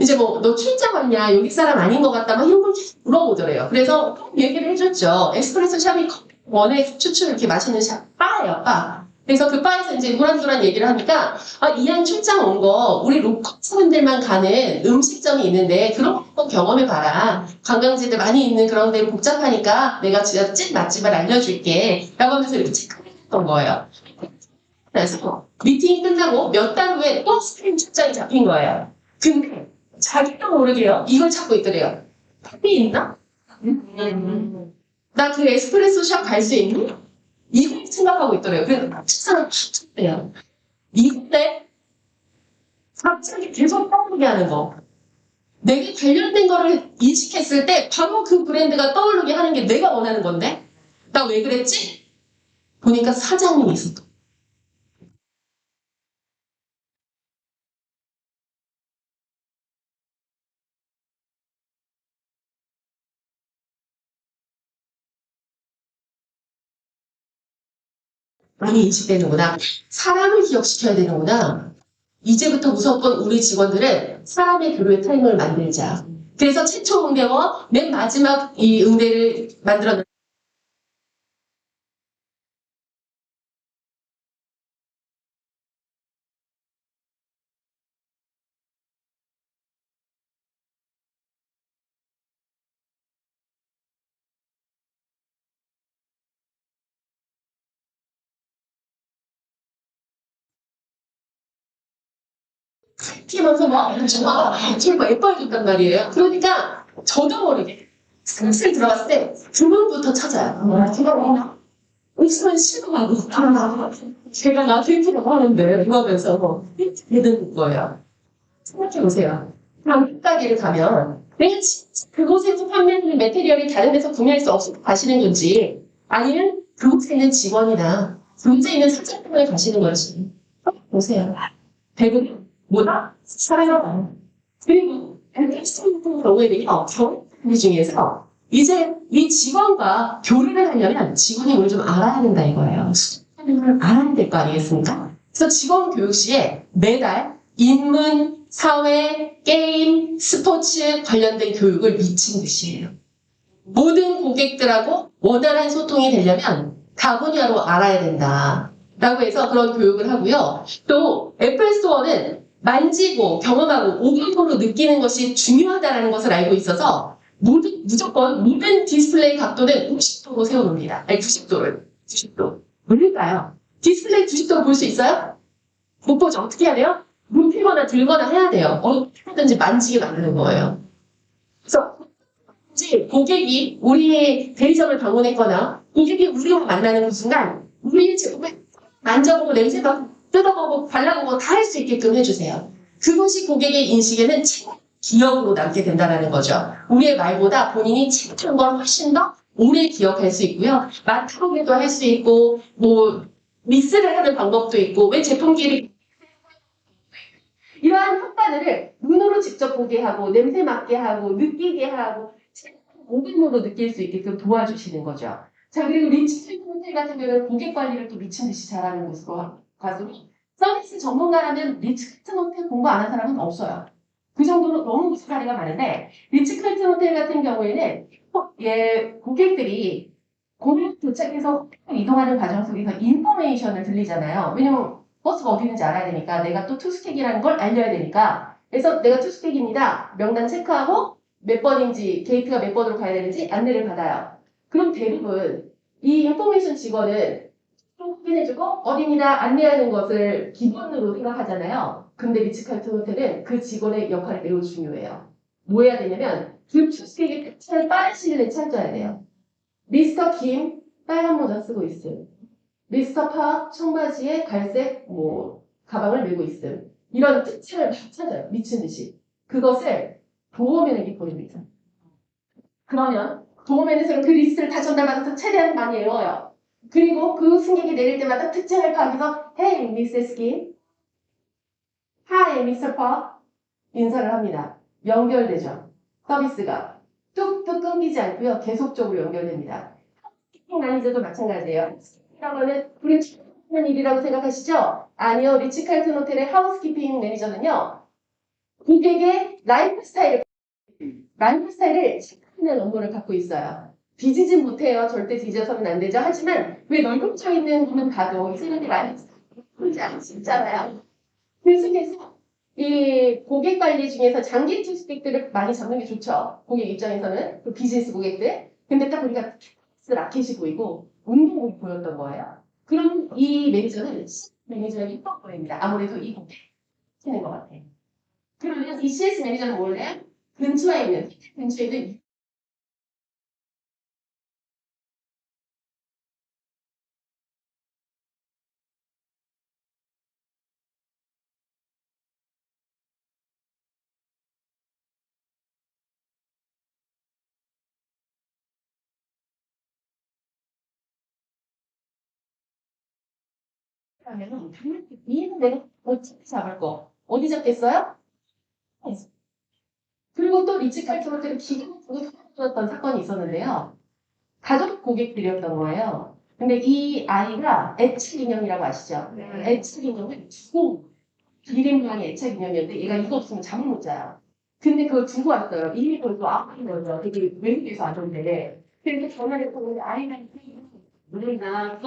이제 뭐 너 출장 왔냐 여기 사람 아닌 것 같다 막 이런 걸 물어보더래요. 그래서 얘기를 해줬죠. 에스프레소 샵이 원에 추출 이렇게 마시는 바예요, 바. 그래서 그 바에서 이제 도란도란 얘기를 하니까 이양 출장 온 거 우리 로컬 사람들만 가는 음식점이 있는데 그런 거 경험해봐라. 관광지들 많이 있는 그런 데는 복잡하니까 내가 진짜 찐 맛집을 알려줄게 라고 하면서 이렇게 체크를 했던 거예요. 그래서 미팅이 끝나고 몇 달 후에 또 스페인 출장이 잡힌 거예요. 근데 자기도 모르게요. 이걸 찾고 있더래요. 답이 있나? 나 그 에스프레소 샵 갈 수 있니? 이걸 생각하고 있더래요. 그래서 사람 찾대요. 이때 갑자기 계속 떠오르게 하는 거. 내게 관련된 거를 인식했을 때 바로 그 브랜드가 떠오르게 하는 게 내가 원하는 건데 나 왜 그랬지? 보니까 사장님이 있었던 많이 인식되는구나. 사람을 기억시켜야 되는구나. 이제부터 무조건 우리 직원들은 사람의 교류의 타임을 만들자. 그래서 최초 응대와 맨 마지막 이 응대를 만들어 키면서 막 정말 예뻐해줬단 말이에요. 그러니까 저도 모르게 슬슬 들어갔을 때 주문부터 찾아요. 제가 웃으면 싫어하고 제가 나한테 예쁘다고 하는데 이러면서 되는 거예요. 생각해보세요. 한국 가게를 가면 내가 진짜 그곳에서 판매하는 매테리얼이 다른 데서 구매할 수 없어서 가시는 건지 아니면 그곳에 있는 직원이나 그곳에 있는 사장님을 가시는 건지 보세요. 대부분 뭐다? 사랑하다. 그리고 엔터스테인먼트 경우에 대해 경우 중에서 이제 이 직원과 교류를 하려면 직원이 뭘 좀 알아야 된다 이거예요. 하는 걸 알아야 될 거 아니겠습니까? 그래서 직원 교육 시에 매달 인문, 사회, 게임, 스포츠 관련된 교육을 미친 듯이 해요. 모든 고객들하고 원활한 소통이 되려면 가분야로 알아야 된다. 라고 해서 그런 교육을 하고요. 또 애플 스토어는 만지고 경험하고 오감으로 느끼는 것이 중요하다는 것을 알고 있어서 무조건 모든 디스플레이 각도는 90도로 세워놓습니다. 아니 90도를. 90도. 왜일까요? 디스플레이 90도로 볼 수 있어요? 못 보죠. 어떻게 해야 돼요? 눕히거나 들거나 해야 돼요. 어떻게든지 만지게 만드는 거예요. 그래서 고객이 우리의 대리점을 방문했거나 고객이 우리와 만나는 그 순간 우리의 제품을 만져보고 냄새맡고 뜯어보고 발라보고 다 할 수 있게끔 해주세요. 그것이 고객의 인식에는 기억으로 남게 된다는 거죠. 우리의 말보다 본인이 체크한 걸 훨씬 더 오래 기억할 수 있고요. 맡아보기도 할 수 있고 미스를 하는 방법도 있고 왜 제품끼리 이러한 효과들을 눈으로 직접 보게 하고 냄새 맡게 하고 느끼게 하고 오감으로 느낄 수 있게끔 도와주시는 거죠. 자, 그리고 리치 호텔 같은 경우는 고객 관리를 또 미친 듯이 잘하는 곳으로 가서 서비스 전문가라면 리치 칼튼 호텔 공부 안 한 사람은 없어요. 그 정도로 너무 무슨 사례가 많은데 리치 칼튼 호텔 같은 경우에는 고객들이 고객 도착해서 이동하는 과정 속에서 인포메이션을 들리잖아요. 왜냐면 버스가 어디 있는지 알아야 되니까 내가 또 투스택이라는 걸 알려야 되니까 그래서 내가 투스택입니다. 명단 체크하고 몇 번인지 게이트가 몇 번으로 가야 되는지 안내를 받아요. 그럼 대부분 이 인포메이션 직원은 확인해주고 어디입니다 안내하는 것을 기본으로 생각하잖아요. 근데 리츠칼튼 호텔은 그 직원의 역할이 매우 중요해요. 뭐 해야 되냐면 그 투스택의 특징을 빠른 시일 내에 찾아야 돼요. 미스터 김 빨간 모자 쓰고 있음. 미스터 파 청바지에 갈색 가방을 메고 있음. 이런 특징을 다 찾아요. 미친 듯이. 그것을 도어맨에게 보냅니다. 그러면 도어맨에서는 그 리스트를 다 전달받아서 최대한 많이 외워요. 그리고 그 승객이 내릴 때마다 특징을 파악해서 Hey, Mrs. Kim. Hi, Mr. Park. 인사를 합니다. 연결되죠. 서비스가 뚝뚝 끊기지 않고요. 계속적으로 연결됩니다. 매니저도 마찬가지예요. 이런 거는 우리 하는 일이라고 생각하시죠? 아니요. 리츠칼튼 호텔의 하우스키핑 매니저는요. 고객의 라이프 스타일을 체크하는 업무를 갖고 있어요. 뒤지진 못해요. 절대 뒤져서는 안 되죠. 하지만 왜 널찍혀 있는 분은 봐도 이 사람이 라이프 스타일을 보지 않을 수 있잖아요. 그래서 이 고객 관리 중에서 장기 투스택들을 많이 잡는 게 좋죠. 고객 입장에서는 그 비즈니스 고객들. 근데 딱 우리가 라켓이 보이고 운동복이 보였던 거예요. 그럼 이 매니저는 매니저에게 뻑 보입니다. 아무래도 이 고객 치는 것 같아요. 그러면 이 CS 매니저는 원래 근처에 있는 하면은 이는 내가 어떻게 잡을 거 어디 잡겠어요? 그리고 또 리츠칼튼 호텔은 기간을 터졌던 사건이 있었는데요. 가족 고객들이었던 거예요. 근데 이 아이가 애착 인형이라고 아시죠? 애착 인형을 두고 1인분이 애착 인형이었는데 얘가 이거 없으면 잠을 못 자요. 근데 그걸 두고 왔어요. 이미 벌써 아픈 거죠. 되게 외국에서 왔는데. 그렇게 전화를 했더니 아이가 누나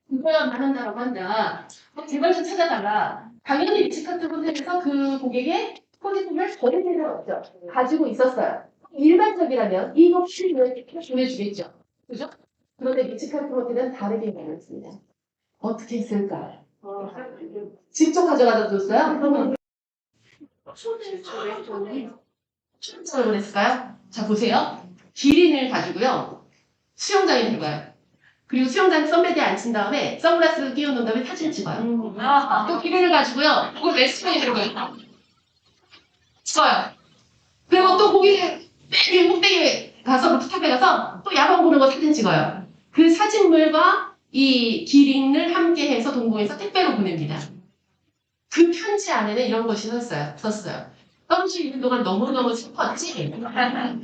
그거야만 한다고 한다. 제발 좀 찾아달라. 당연히 리츠카트 호텔에서 그 고객의 포지션을 버릴 일은 없죠. 가지고 있었어요. 일반적이라면 이거 필요면 보내주겠죠. 그죠? 그런데 리츠카트 호텔은 다르게 보냈습니다. 어떻게 했을까? 직접 가져가다 줬어요? 출장을 보냈을까요? 자, 보세요. 기린을 가지고요. 수영장에 들어가요. 그리고 수영장 선베드에 앉힌 다음에 선글라스 끼워놓은 다음에 사진을 찍어요. 또 기린을 가지고요. 그걸 레스토랑에 들어가요. 찍어요. 그리고 또 거기 맨 꼭대기에 가서 루프탑에 가서 또 야광 보는 거 사진 찍어요. 그 사진물과 이 기린을 함께해서 동봉해서 택배로 보냅니다. 그 편지 안에는 이런 것이 썼어요. 떨어져 있는 동안 너무너무 슬펐지. 하지만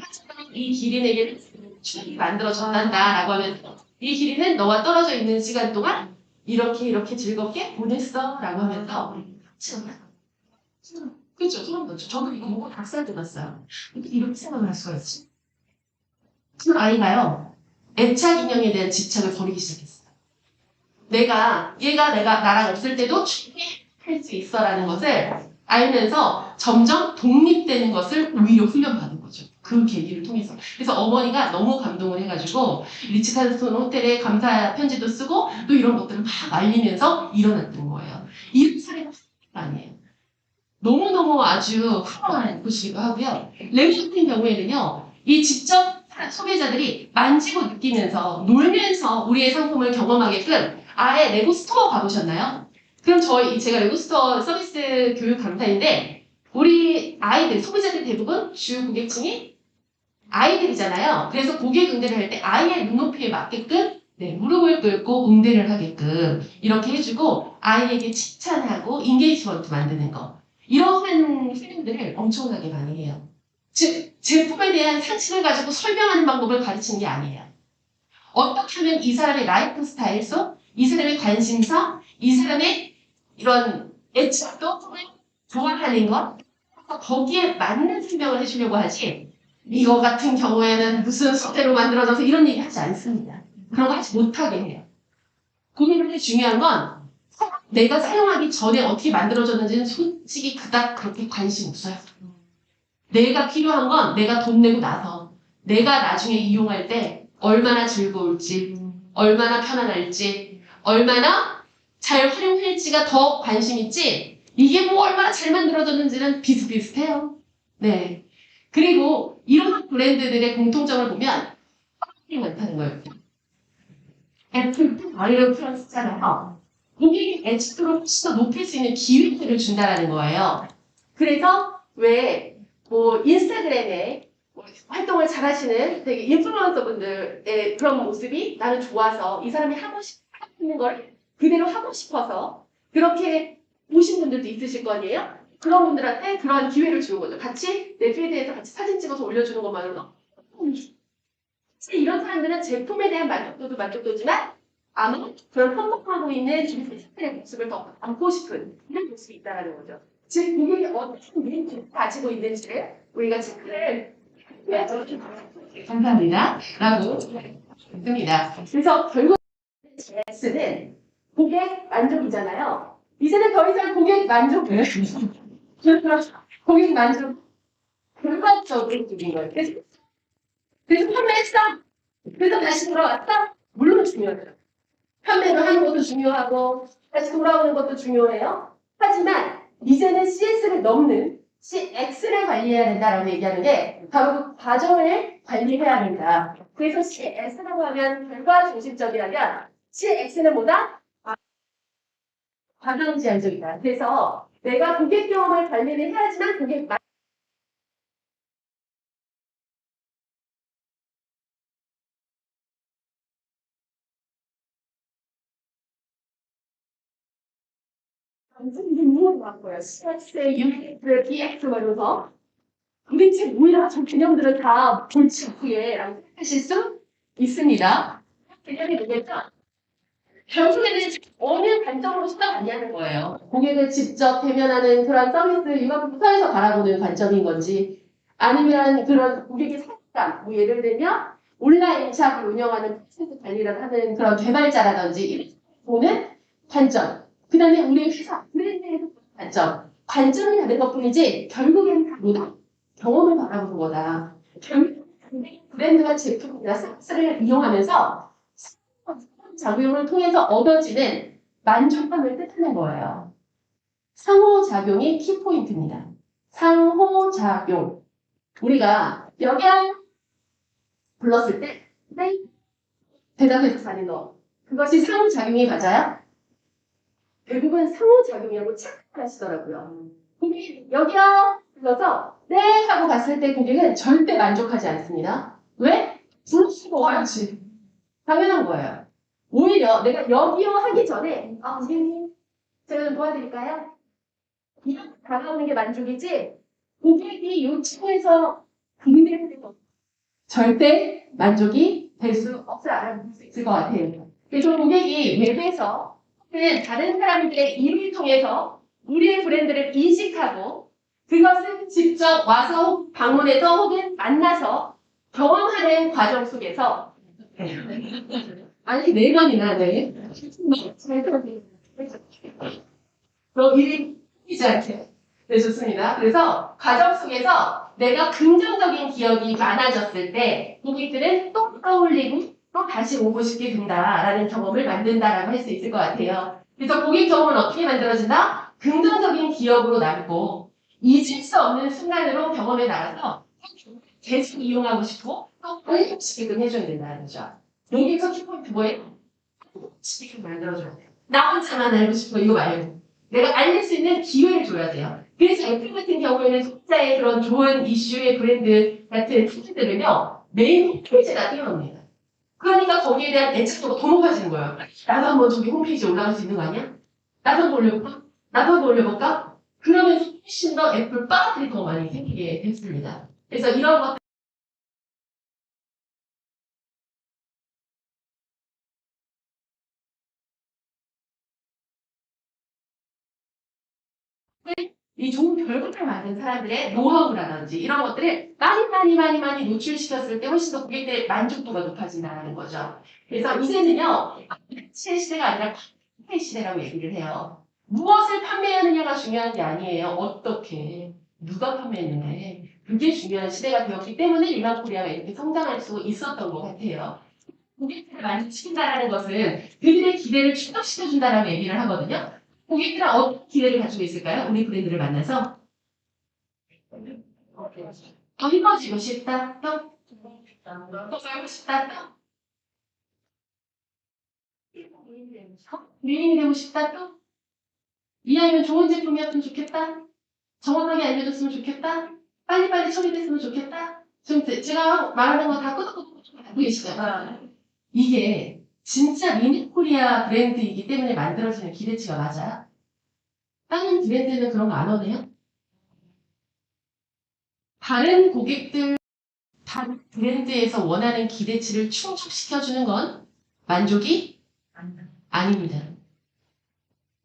이 기린에게 추억이 만들어졌단다라고 하면서 이 기린은 너와 떨어져 있는 시간 동안 이렇게 즐겁게 보냈어라고 하면서 그렇죠. 소름 돋죠. 저도 이거 보고 닭살 돋았어요. 이렇게 생각을 할 수가 있지. 그 아이가요. 애착 인형에 대한 집착을 버리기 시작했어요. 얘가 나랑 없을 때도 충분히 할 수 있어라는 것을 알면서 점점 독립되는 것을 오히려 훈련받은 거죠. 그 계기를 통해서. 그래서 어머니가 너무 감동을 해가지고 리츠카르톤 호텔에 감사 편지도 쓰고 또 이런 것들을 막 알리면서 일어났던 거예요. 이런 사례가 아니에요. 너무너무 아주 훌륭한 곳이기도 하고요. 레고 같은 경우에는요. 이 직접 소비자들이 만지고 느끼면서 놀면서 우리의 상품을 경험하게끔 아예 레고 스토어 가보셨나요? 그럼 제가 레고 스토어 서비스 교육 강사인데 우리 아이들, 소비자들 대부분 주 고객층이 아이들이잖아요. 그래서 고객 응대를 할 때 아이의 눈높이에 맞게끔 무릎을 꿇고 응대를 하게끔 이렇게 해주고 아이에게 칭찬하고 인게이지먼트 만드는 거. 이러한 훈련들을 엄청나게 많이 해요. 즉, 제품에 대한 상식을 가지고 설명하는 방법을 가르치는 게 아니에요. 어떻게 하면 이 사람의 라이프 스타일 속, 이 사람의 관심사, 이 사람의 이런 애착도 좋아하는 것, 거기에 맞는 설명을 해주려고 하지, 이거 같은 경우에는 무슨 소재로 만들어져서 이런 얘기 하지 않습니다. 그런 거 하지 못하게 해요. 고객한테 중요한 건 내가 사용하기 전에 어떻게 만들어졌는지는 솔직히 그닥 그렇게 관심 없어요. 내가 필요한 건 내가 돈 내고 나서 내가 나중에 이용할 때 얼마나 즐거울지, 얼마나 편안할지, 얼마나 잘 활용할지가 더 관심 있지 이게 뭐 얼마나 잘 만들어졌는지는 비슷비슷해요. 네. 그리고 이런 브랜드들의 공통점을 보면 많다는 거예요. 애플, 아이런 프랑스잖아요. 고객의 애착도를 훨씬 더 높일 수 있는 기회들을 준다는 거예요. 그래서 인스타그램에 활동을 잘 하시는 되게 인플루언서 분들의 그런 모습이 나는 좋아서 이 사람이 하고 싶은 걸 그대로 하고 싶어서 그렇게 보신 분들도 있으실 거 아니에요? 그런 분들한테 그러한 기회를 주는 거죠. 같이 내 피드에서 같이 사진 찍어서 올려주는 것만으로도 이런 사람들은 제품에 대한 만족도도 만족도지만 아마 그런 한복하고 있는 주식의 모습을 더 담고 싶은 이런 모습이 있다는 거죠. 즉 고객이 어떤 미인을 가지고 있는지를 우리가 체크를 해야죠. 감사합니다. 라고 듭니다. 그래서 결국 GS는 고객 만족이잖아요. 이제는 더 이상 고객 만족을 고객 만족 결과적인 쪽인 거예요. 그래서 판매했어. 그래서 다시 돌아왔어. 물론 중요하죠. 판매를 하는 것도 중요하고 다시 돌아오는 것도 중요해요. 하지만 이제는 CS를 넘는 CX를 관리해야 된다라고 얘기하는 게 바로 그 과정을 관리해야 된다. 그래서 CS라고 하면 결과 중심적이라면 CX는 뭐다? 과정 지향적이다. 그래서 내가 고객 경험을 관리를 해야지만 고객 완전히 무엇이 바꿔요. CS, UX, PX 말면서 도대체 뭐야? 저 개념들은 다 골치 아프게 라고 생각하실 수 있습니다. 개념이 뭐겠죠? 결국에는 어느 관점으로 시작하냐는 거예요. 고객을 직접 대면하는 그런 서비스 융합부터에서 바라보는 관점인 건지 아니면 그런 고객의 사업감, 예를 들면 온라인 샵을 운영하는 프로세스 관리를 하는 그런 개발자라든지 보는 관점, 그 다음에 우리 회사, 브랜드에서 보는 관점, 관점이 다른 것뿐이지 결국에는 다 뭐다? 경험을 바라보는 거다. 결국 브랜드와 제품이나 서비스를 이용하면서 작용을 통해서 얻어지는 만족감을 뜻하는 거예요. 상호작용이 키포인트입니다. 상호작용. 우리가 여기야 불렀을 때 네? 대답해서 가는 거. 그것이 상호작용이 맞아요? 대부분 상호작용이라고 착각하시더라고요. 고객이 여기요 불러서 네 하고 갔을 때 고객은 절대 만족하지 않습니다. 왜? 부르시고 와야지. 당연한 거예요. 오히려 내가 여기요 하기 전에 선생님 제가 좀 도와드릴까요? 이렇게 다가오는 게 만족이지 고객이 요청해서 응대하는 거 절대 만족이 될 수 없어 알아볼 수 있을 것 같아요. 그래서 고객이 웹에서 혹은 다른 사람들의 일을 통해서 우리의 브랜드를 인식하고 그것을 직접 와서 방문해서 혹은 만나서 경험하는 과정 속에서 아니, 4번이나, 네. 그럼 1위 이자한테. 네, 좋습니다. 그래서 과정 속에서 내가 긍정적인 기억이 많아졌을 때 고객들은 또 떠올리고 또 다시 오고 싶게 된다라는 경험을 만든다라고 할 수 있을 것 같아요. 그래서 고객 경험은 어떻게 만들어진다? 긍정적인 기억으로 남고 잊을 수 없는 순간으로 경험에 나가서 계속 이용하고 싶고 또 반복시키게끔 해줘야 된다는 거죠. 여기서 키포인트 뭐예요? 시키게 만들어줘야 돼요. 나 혼자만 알고 싶어 이거 말고 내가 알릴 수 있는 기회를 줘야 돼요. 그래서 애플 같은 경우에는 소비자의 그런 좋은 이슈의 브랜드 같은 트렌드들은요 메인 홈페이지에다 띄워놓습니다. 그러니까 거기에 대한 애착도가 더 높아지는 거예요. 나도 한번 저기 홈페이지에 올라갈 수 있는 거 아니야? 나도 한번 올려볼까? 나도 한번 올려볼까? 그러면 훨씬 더 애플 빠들이 더 많이 생기게 됐습니다. 그래서 이런 것 이 좋은 결과를 만든 사람들의 노하우라든지 이런 것들을 많이 노출시켰을 때 훨씬 더 고객들의 만족도가 높아진다는 거죠. 그래서 이제는요, 가치의 시대가 아니라 판매의 시대라고 얘기를 해요. 무엇을 판매하느냐가 중요한 게 아니에요. 어떻게, 누가 판매했는데. 그게 중요한 시대가 되었기 때문에 리만코리아가 이렇게 성장할 수 있었던 것 같아요. 고객들을 만족시킨다는 것은 그들의 기대를 충족시켜준다라고 얘기를 하거든요. 고객들은 어떤 기대를 가지고 있을까요? 우리 브랜드를 만나서 더 이뻐지고 싶다. 더 살고 싶다. 미인이 되고 싶다. 이 아이는 좋은 제품이었으면 좋겠다. 정확하게 알려줬으면 좋겠다. 빨리빨리 처리됐으면 좋겠다. 지금 제가 말하는 거 다 끄덕끄덕 알고 계시잖아요. 이게 진짜 미니코리아 브랜드이기 때문에 만들어지는 기대치가 맞아요? 다른 브랜드는 그런 거 안 원해요? 다른 고객들, 다른 브랜드에서 원하는 기대치를 충족시켜주는 건 만족이 아닙니다.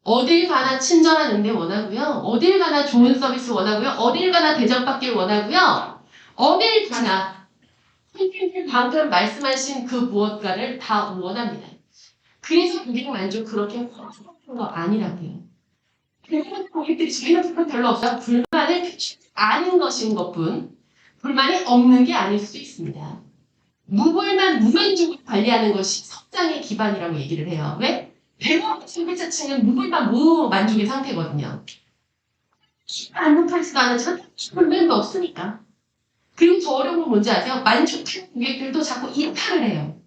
어딜 가나 친절한 응대 원하고요. 어딜 가나 좋은 서비스 원하고요. 어딜 가나 대접받길 원하고요. 어딜 가나 방금 말씀하신 그 무엇가를 다 원합니다. 그래서 고객 만족 그렇게 하는 거 아니라고요. 그래서 고객들이 주변에 별로 없어요. 불만을 표출하지 않은 것인 것뿐 불만이 없는 게 아닐 수도 있습니다. 무만족을 관리하는 것이 성장의 기반이라고 얘기를 해요. 왜? 대부분 소비자층은 무만족의 상태거든요. 만족하지도 않지만 불만도 없으니까. 그리고 더 어려운 건 뭔지 아세요? 만족한 고객들도 자꾸 이탈을 해요.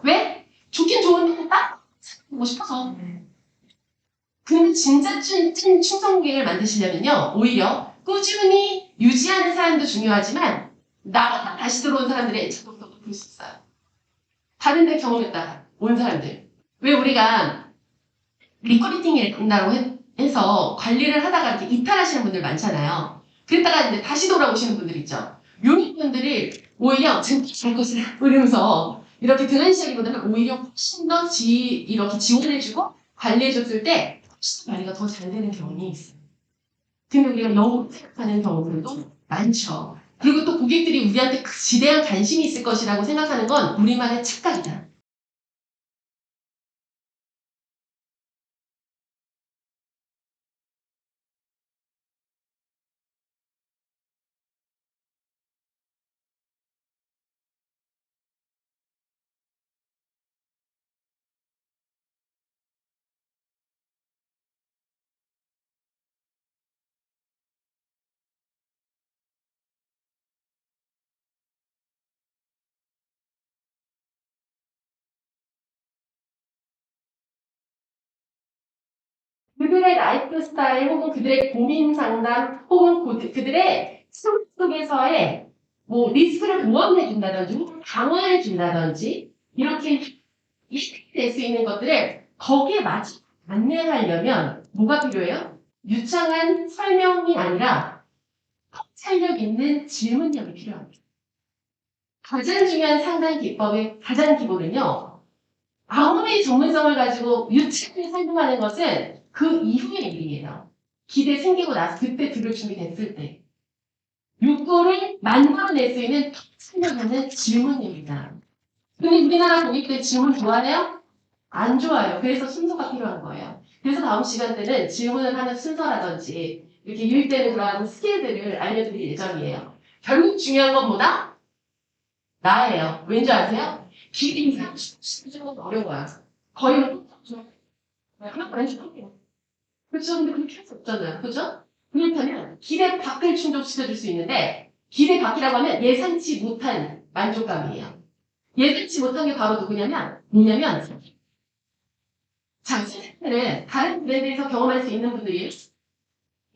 왜? 좋긴 좋은데 딱 보고 싶어서. 근데 진짜 찐 충성 고객을 만드시려면요. 오히려 꾸준히 유지하는 사람도 중요하지만 나갔다 다시 들어온 사람들의 애착도도 높을 수 있어요. 다른 데 경험했다가 온 사람들. 왜 우리가 리커리팅을 한다고 해서 관리를 하다가 이렇게 이탈하시는 분들 많잖아요. 그랬다가 이제 다시 돌아오시는 분들 있죠. 요런 분들이 오히려 지금 잘 것이라 이러면서 이렇게 등한시하기보다는 오히려 훨씬 더 이렇게 지원해주고 관리해줬을 때 훨씬 관리가 더 잘 되는 경험이 있어요. 근데 우리가 너무 생각하는 경우들도 많죠. 그리고 또 고객들이 우리한테 그 지대한 관심이 있을 것이라고 생각하는 건 우리만의 착각이다. 그들의 라이프 스타일 혹은 그들의 고민 상담 혹은 그들의 삶 속에서의 뭐 리스크를 보완해 준다든지 혹은 강화해 준다든지 이렇게 이식될 수 있는 것들을 거기에 맞춰 안내하려면 뭐가 필요해요? 유창한 설명이 아니라 통찰력 있는 질문력이 필요합니다. 가장 중요한 상담 기법의 가장 기본은요. 아무리 전문성을 가지고 유창하게 설명하는 것은 그 이후의 일이에요. 기대 생기고 나서 그때 들을 준비 됐을 때. 욕구를 만들어낼 수 있는 통찰력 있는 질문입니다. 근데 우리나라 고객들 질문 좋아해요? 안 좋아요. 그래서 순서가 필요한 거예요. 그래서 다음 시간 때는 질문을 하는 순서라든지 이렇게 유입되는 그러한 스킬들을 알려드릴 예정이에요. 결국 중요한 건 뭐다? 나예요. 왠지 아세요? 비인상 수준은 어려워요. 거의 그냥 만족할게요. 그렇죠? 근데 그렇게 할 수 없잖아요. 그죠? 그렇다면 기대 밖을 충족시켜줄 수 있는데 기대 밖이라고 하면 예상치 못한 만족감이에요. 예상치 못한 게 바로 뭐냐면 장세들은 다른 브랜드에서 경험할 수 있는 분들이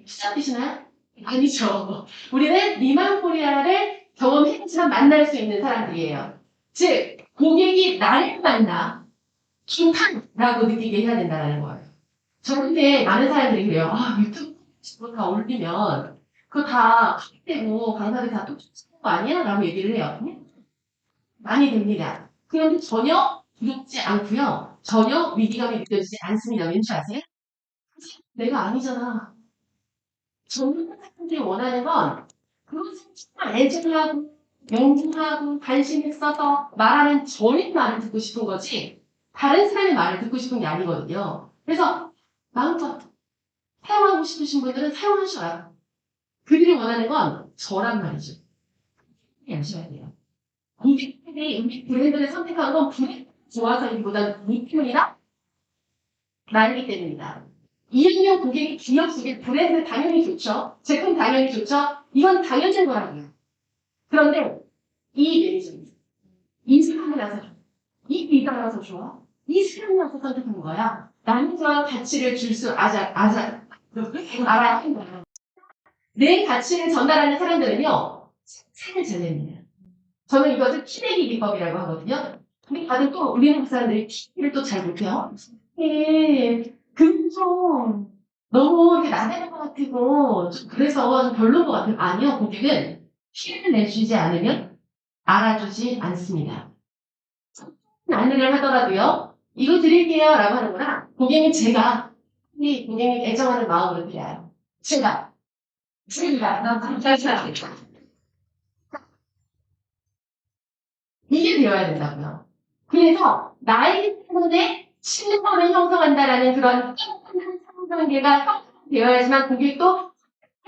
투자하시나요? 아니죠. 우리는 리만 코리아를 경험했지만 만날 수 있는 사람들이에요. 즉 고객이 나를 만나 좋다라고 느끼게 해야 된다는 거예요. 저한테 많은 사람들이 그래요. 아, 유튜브 그거 다 올리면 그거 다 컷되고 강사들 다 똑같은 거 아니야? 라고 얘기를 해요. 많이 됩니다. 그런데 전혀 두렵지 않고요. 전혀 위기감이 느껴지지 않습니다. 왠지 아세요? 내가 아니잖아. 전문 사람들이 원하는 건 그것을 정말 애정하고 연구하고 관심 있어서 말하는 저의 말을 듣고 싶은 거지 다른 사람의 말을 듣고 싶은 게 아니거든요. 그래서 마음껏 사용하고 싶으신 분들은 사용하셔라. 그들이 원하는 건 저란 말이죠. 아셔야 돼요. 고객들이 음식 브랜드를 선택한 건 브랜드 좋아서이기보다는 물품이나 나이기 때문이다. 이학년 고객이 기업 속에 브랜드 당연히 좋죠. 제품 당연히 좋죠. 이건 당연한 거라고요. 그런데 이 매니저님, 이 사람이 나서 좋아. 이 리더가 나서 좋아. 이 사람이 나서 선택한 거야. 나는 그런 가치를 줄 수 알아야 한다. 내 가치를 전달하는 사람들은요, 생을 잘 냅니다. 저는 이것을 키내기 기법이라고 하거든요. 근데 다들 또 우리나라 사람들이 키를 또 잘 못해요. 예, 그좀 너무 이렇게 나대는 것 같고 좀 그래서 좀 별로인 것 같아요. 아니요, 고객은 키를 내주지 않으면 알아주지 않습니다. 안내를 하더라도요. 이거 드릴게요 라고 하는구나. 고객은 제가 이 고객을 애정하는 마음으로 드려요. 제가 나 진짜 이게 되어야 된다고요. 그래서 나이 때문에 신뢰감을 형성한다라는 그런 깨끗한 상관계가 형성되어야지만 고객도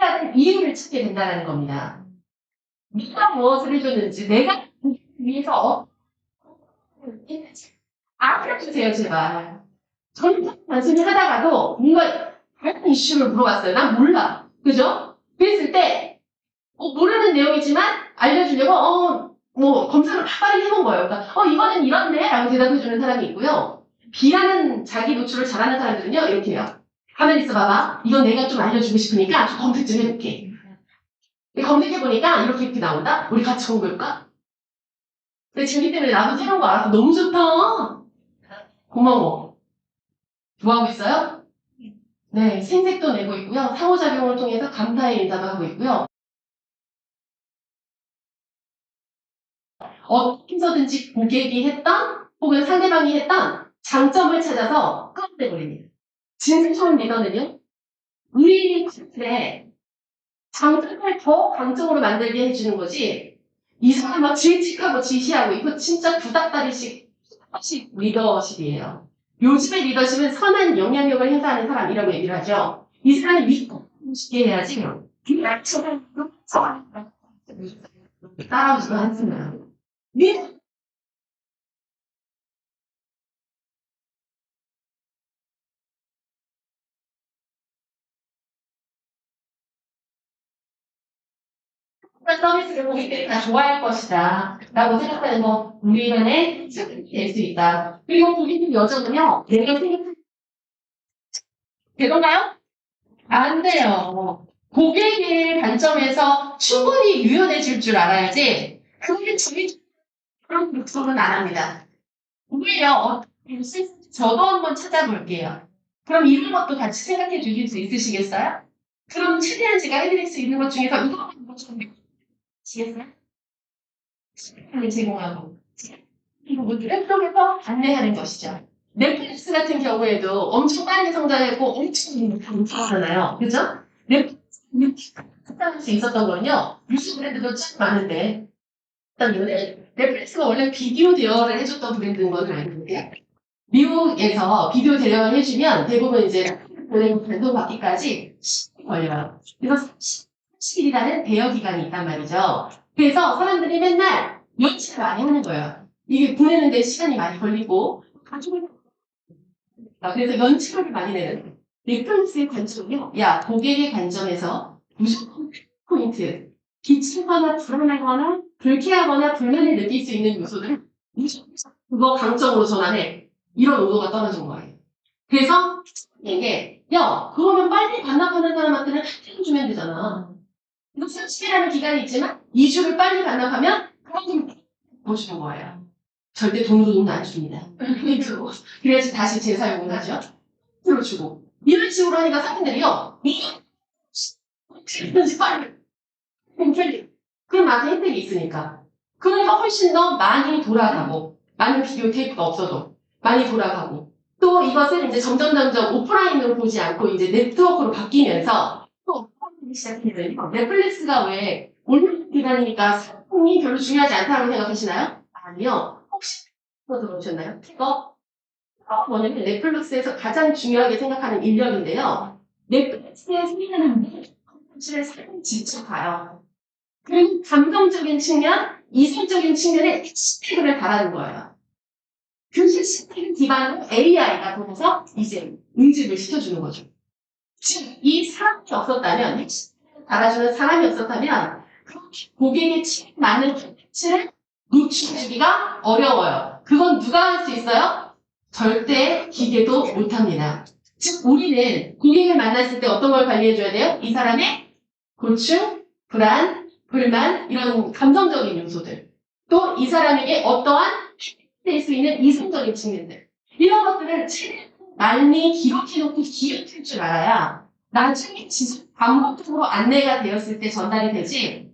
해야 될 이유를 찾게 된다는 겁니다. 누가 무엇을 해줬는지, 내가 위해서 했는지 알려주세요, 제발. 저는 단순히 하다가도 뭔가 다른 이슈를 물어봤어요. 난 몰라. 그죠? 그랬을 때, 모르는 내용이지만 알려주려고, 뭐, 검색을 빨리 해본 거예요. 그러니까, 이거는 이런데? 라고 대답해주는 사람이 있고요. B라는 자기 노출을 잘하는 사람들은요, 이렇게 해요. 가만히 있어봐봐. 이건 내가 좀 알려주고 싶으니까 좀 검색 좀 해볼게. 검색해보니까 이렇게 나온다? 우리 같이 공부해볼까? 근데 재미 때문에 나도 새로운 거 알아서 너무 좋다. 고마워. 좋아하고 있어요? 네, 생색도 내고 있고요. 상호작용을 통해서 감사의 인사도 하고 있고요. 어디서든지 고객이 했던 혹은 상대방이 했던 장점을 찾아서 끌어내버립니다. 진짜 좋은 리더는요. 우리 팀의 장점을 더 강점으로 만들게 해주는 거지 이 사람 막 질직하고 지시하고 이거 진짜 구닥다리식 리더십이에요. 요즘의 리더십은 선한 영향력을 행사하는 사람이라고 얘기를 하죠. 이 사람이 믿고 쉽게 해야지. 따라오지도 않습니다. 서비스를 고객들이 다 좋아할 것이다 라고 생각하는 건 우리만의 착각이 될 수 있다. 그리고 고객님 여정은요. 내가 생각한 되던가요? 안 돼요. 고객의 관점에서 충분히 유연해질 줄 알아야지 그게 저희 그런 욕설은 안 합니다. 오히려 어떻게 쓸지 저도 한번 찾아볼게요. 그럼 이런 것도 같이 생각해 주실 수 있으시겠어요? 그럼 최대한 제가 해드릴 수 있는 것 중에서 이거 한번 좀 해주시겠어요? 시간을 제공하고 그리고 모두를 통해서 안내하는 것이죠. 넷플릭스 같은 경우에도 엄청 빠르게 성장했고 엄청 강조하잖아요. 그죠? 넷플릭스 성장할 수 있었던 건요. 뉴스 브랜드도 참 많은데 어떤 이유는 넷플릭스가 원래 비디오 대여를 해줬던 브랜드인 건 알고 계세요? 미국에서 비디오 대여를 해주면 대부분 이제 발송받기까지 10일이 걸려요. 그래서 30일이라는 대여 기간이 있단 말이죠. 그래서 사람들이 맨날 연치를 많이 하는 거예요. 이게 보내는데 시간이 많이 걸리고 가지고 그래서 연치료를 많이 내는 넷플릭스의 관점은요. 야, 고객의 관점에서 무조건 포인트, 기침하거나 불안하거나 불쾌하거나 불만을 느낄 수 있는 요소들을 무조건 그거 강점으로 전환해. 이런 의도가 떨어진 거예요. 그래서 이게 야, 그러면 빨리 반납하는 사람한테는 혜택 주면 되잖아. 그래서 30일이라는 기간이 있지만 2주를 빨리 반납하면 그만큼 더 주는 거예요. 절대 돈으로는 안 줍니다. 포인트로. 그래야지 다시 재사용을 하죠. 포인트로 주고. 이런 식으로 하니까 사람들이요. 이런지 빨리. 그럼 나한테 혜택이 있으니까. 그러니까 훨씬 더 많이 돌아가고, 많은 비디오 테이프가 없어도 많이 돌아가고, 또 이것을 이제 점점 오프라인으로 보지 않고 이제 네트워크로 바뀌면서 또 오프라인이 시작해요. 넷플릭스가 왜 온라인 기반이니까 상품이 별로 중요하지 않다고 생각하시나요? 아니요. 혹시 들어보셨나요? 이거 뭐냐면 넷플릭스에서 가장 중요하게 생각하는 인력인데요. 넷플릭스에 생각하는 콘텐츠를 사람 직접 봐요. 그리고 감정적인 측면, 이성적인 측면에 해시태그를 달아는 거예요. 그 해시태그 기반으로 AI가 돌아서 이제 응집을 시켜주는 거죠. 즉, 이 사람이 없었다면, 해시태그를 달아주는 사람이 없었다면, 고객의 많은 콘텐츠를 노출해주기가 어려워요. 그건 누가 할 수 있어요? 절대 기계도 못합니다. 즉 우리는 고객을 만났을 때 어떤 걸 관리해줘야 돼요? 이 사람의 고충, 불안, 불만 이런 감정적인 요소들 또 이 사람에게 어떠한 될 수 있는 이성적인 측면들 이런 것들을 많이 기록해놓고 기억할 줄 알아야 나중에 지속 반복적으로 안내가 되었을 때 전달이 되지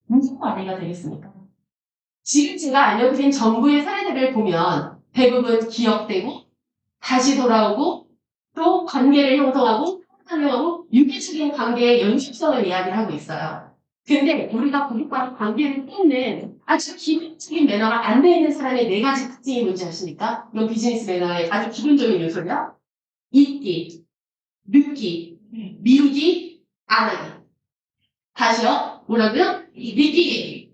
무슨 안내가 되겠습니까? 지금 제가 알려드린 정부의 사례들을 보면 대부분 기억되고 다시 돌아오고 또 관계를 형성하고 형성하고 유기적인 관계의 연속성을 이야기를 하고 있어요. 근데 우리가 고객과의 관계를 끊는 아주 기본적인 매너가 안 돼 있는 사람의 네 가지 특징이 뭔지 아십니까? 이건 비즈니스 매너의 아주 기본적인 요소요. 잊기, 늦기, 미루기, 안 하기. 다시요. 뭐라고요? 늦기,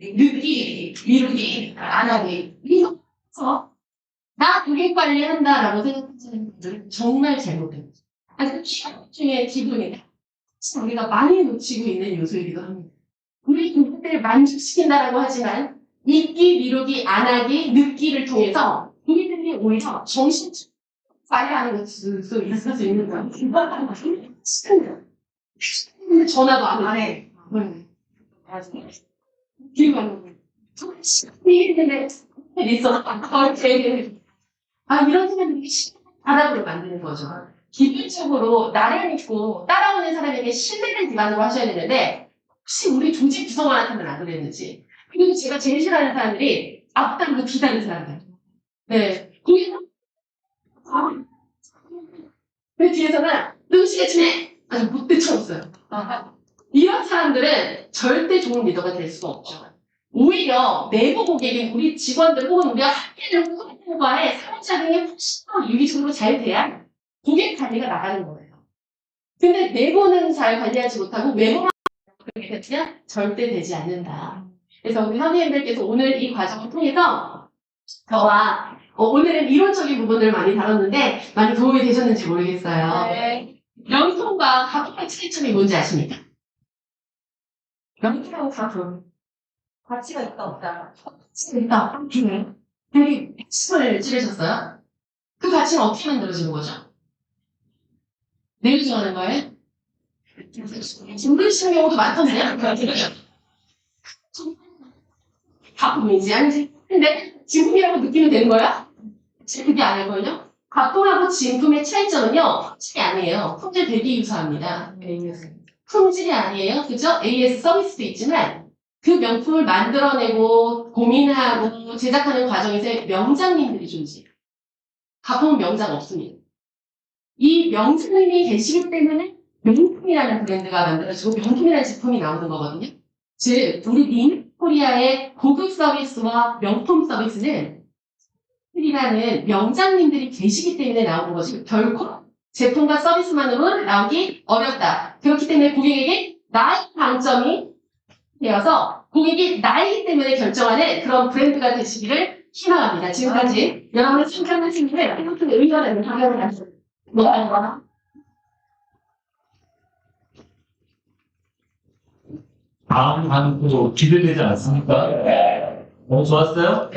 미루기, 안 하기. 이거 나 고객 관리한다라고 생각하시는 분들은 정말 잘못됩니다. 아주 취업 중에 기본이다. 우리가 많이 놓치고 있는 요소이기도 합니다. 우리 고객들을 만족시킨다라고 하지만 잊기, 미루기, 안 하기, 늦기를 통해서 고객들이 오히려 정신적 관리하는 것도 있을 수 있는 거야. 전화도 안 해. 기억하는 이게 있어. 이런 생각들이 바닥으로 만드는 거죠. 기본적으로 나를 믿고 따라오는 사람에게 신뢰를 기반으로 하셔야 되는데 혹시 우리 조직 구성원한테는 안 그랬는지 그리고 제가 제일 싫어하는 사람들이 앞다리고 뒤다리는 사람들. 네. 거기서 그 뒤에서는 능시계침에 아주 못대처없어요. 이런 사람들은 절대 좋은 리더가 될 수가 없죠. 오히려 내부 고객인 우리 직원들 혹은 우리가 함께하는 고객과의 상호작용이 훨씬 더 유기적으로 잘 돼야 고객 관리가 나가는 거예요. 근데 내부는 잘 관리하지 못하고 외부만 그렇게 되면 절대 되지 않는다. 그래서 우리 선생님들께서 오늘 이 과정을 통해서 저와 오늘은 이론적인 부분을 많이 다뤘는데 많이 도움이 되셨는지 모르겠어요. 네. 명품과 가격의 차이점이 뭔지 아십니까? 명품하고 가품. 가치가 있다 없다. 있다. 되게 핵심을 찌르셨어요. 그 가치는 어떻게 만들어지는 거죠? 내일 정하는 거예요? 모르시는 경우도 많던데요? 가품인지 아닌지. 근데 진품이라고 느끼면 되는 거야? 그게 아니거든요. 가품하고 진품의 차이점은요. 품질이 아니에요. 품질 되게 유사합니다. 품질이 아니에요. 그죠? AS 서비스도 있지만 그 명품을 만들어내고 고민하고 제작하는 과정에서 명장님들이 존재해요. 가품은 명장 없습니다. 이 명장님이 계시기 때문에 명품이라는 브랜드가 만들어지고 명품이라는 제품이 나오는 거거든요. 즉, 우리 빈코리아의 고급 서비스와 명품 서비스는 이라는 명장님들이 계시기 때문에 나오는 것이 결코 제품과 서비스만으로는 나오기 어렵다. 그렇기 때문에 고객에게 나의 강점이 되어서 고객이 나이기 때문에 결정하는 그런 브랜드가 되시기를 희망합니다. 지금까지 여러분의 참견한 친구를 행복하게 의견을 방향을 하셨습니다. 뭐가 다음 강도 기대되지 않습니까? 너무 좋았어요?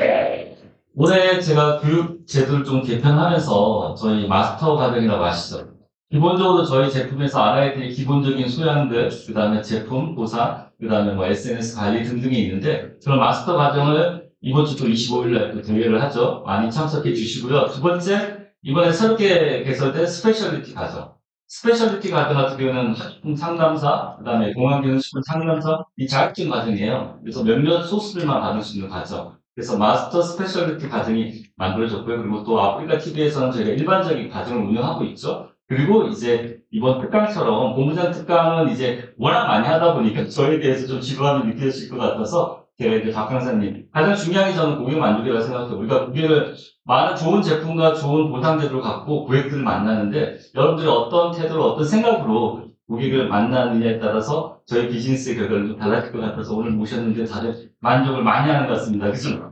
올해 제가 교육 제도를 좀 개편하면서 저희 마스터 과정이라고 아시죠? 기본적으로 저희 제품에서 알아야 될 기본적인 소양들, 그 다음에 제품 보상, 그 다음에 뭐 SNS 관리 등등이 있는데, 그런 마스터 과정을 이번 주 또 25일날 또 대회를 하죠. 많이 참석해 주시고요. 두 번째, 이번에 새롭게 개설된 스페셜리티 과정. 스페셜리티 과정 같은 경우는 학품 상담사, 그 다음에 공항기능식품 상담사, 이 자격증 과정이에요. 그래서 몇몇 소수들만 받을 수 있는 과정. 그래서 마스터 스페셜리티 과정이 만들어졌고요. 그리고 또 아프리카 TV에서는 저희가 일반적인 과정을 운영하고 있죠. 그리고 이제 이번 특강처럼 본부장 특강은 이제 워낙 많이 하다 보니까 저에 대해서 좀 지루함이 느껴질 것 같아서 제가 이제 박 강사님 가장 중요한 게 저는 고객 만족이라고 생각해요. 우리가 고객을 많은 좋은 제품과 좋은 보상 제도를 갖고 고객들을 만나는데 여러분들이 어떤 태도로 어떤 생각으로 고객을 만나느냐에 따라서 저희 비즈니스의 결과는 좀 달라질 것 같아서 오늘 모셨는데 다들 만족을 많이 하는 것 같습니다. 그죠?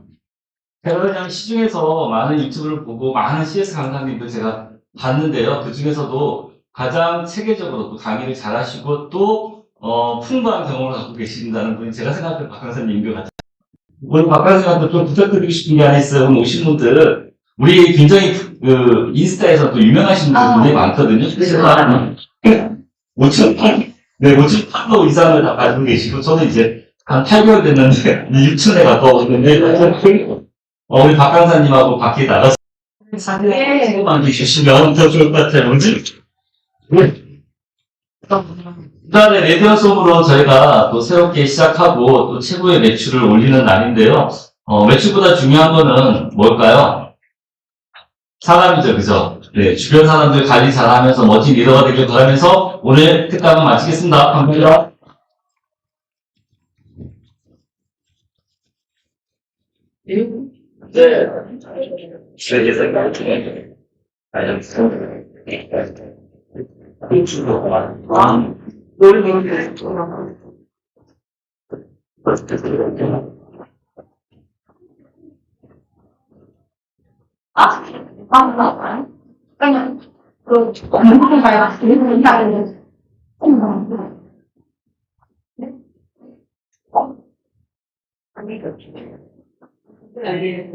제가 그냥 시중에서 많은 유튜브를 보고 많은 CS 강사님들 제가 봤는데요. 그 중에서도 가장 체계적으로 또 강의를 잘 하시고 또 풍부한 경험을 갖고 계신다는 분이 제가 생각할 때 박 강사님인 것 같아요. 오늘 박 강사님한테 좀 부탁드리고 싶은 게 하나 있어요. 오늘 오신 분들 우리 굉장히 그 인스타에서 또 유명하신 분들 굉장히 많거든요. 그래서 5,800, 네, 5,800 이상을 다 가지고 계시고 저는 이제 한 8개월 됐는데 6,000에 가까웠는데 우리 박 강사님하고 밖에 나가서 네. 만드시면 더 좋을 것 같아요. 네. 그다음에 레디언솜으로 저희가 또 새롭게 시작하고 또 최고의 매출을 올리는 날인데요. 매출보다 중요한 거는 뭘까요? 사람이죠, 그죠? 네, 주변 사람들 관리 잘하면서 멋진 리더가 되길 바라면서 오늘 특강을 마치겠습니다. 감사합니다. 네. 세계 생각 중에 가장 그냥 그 공부를 봐야 되는 다는 아니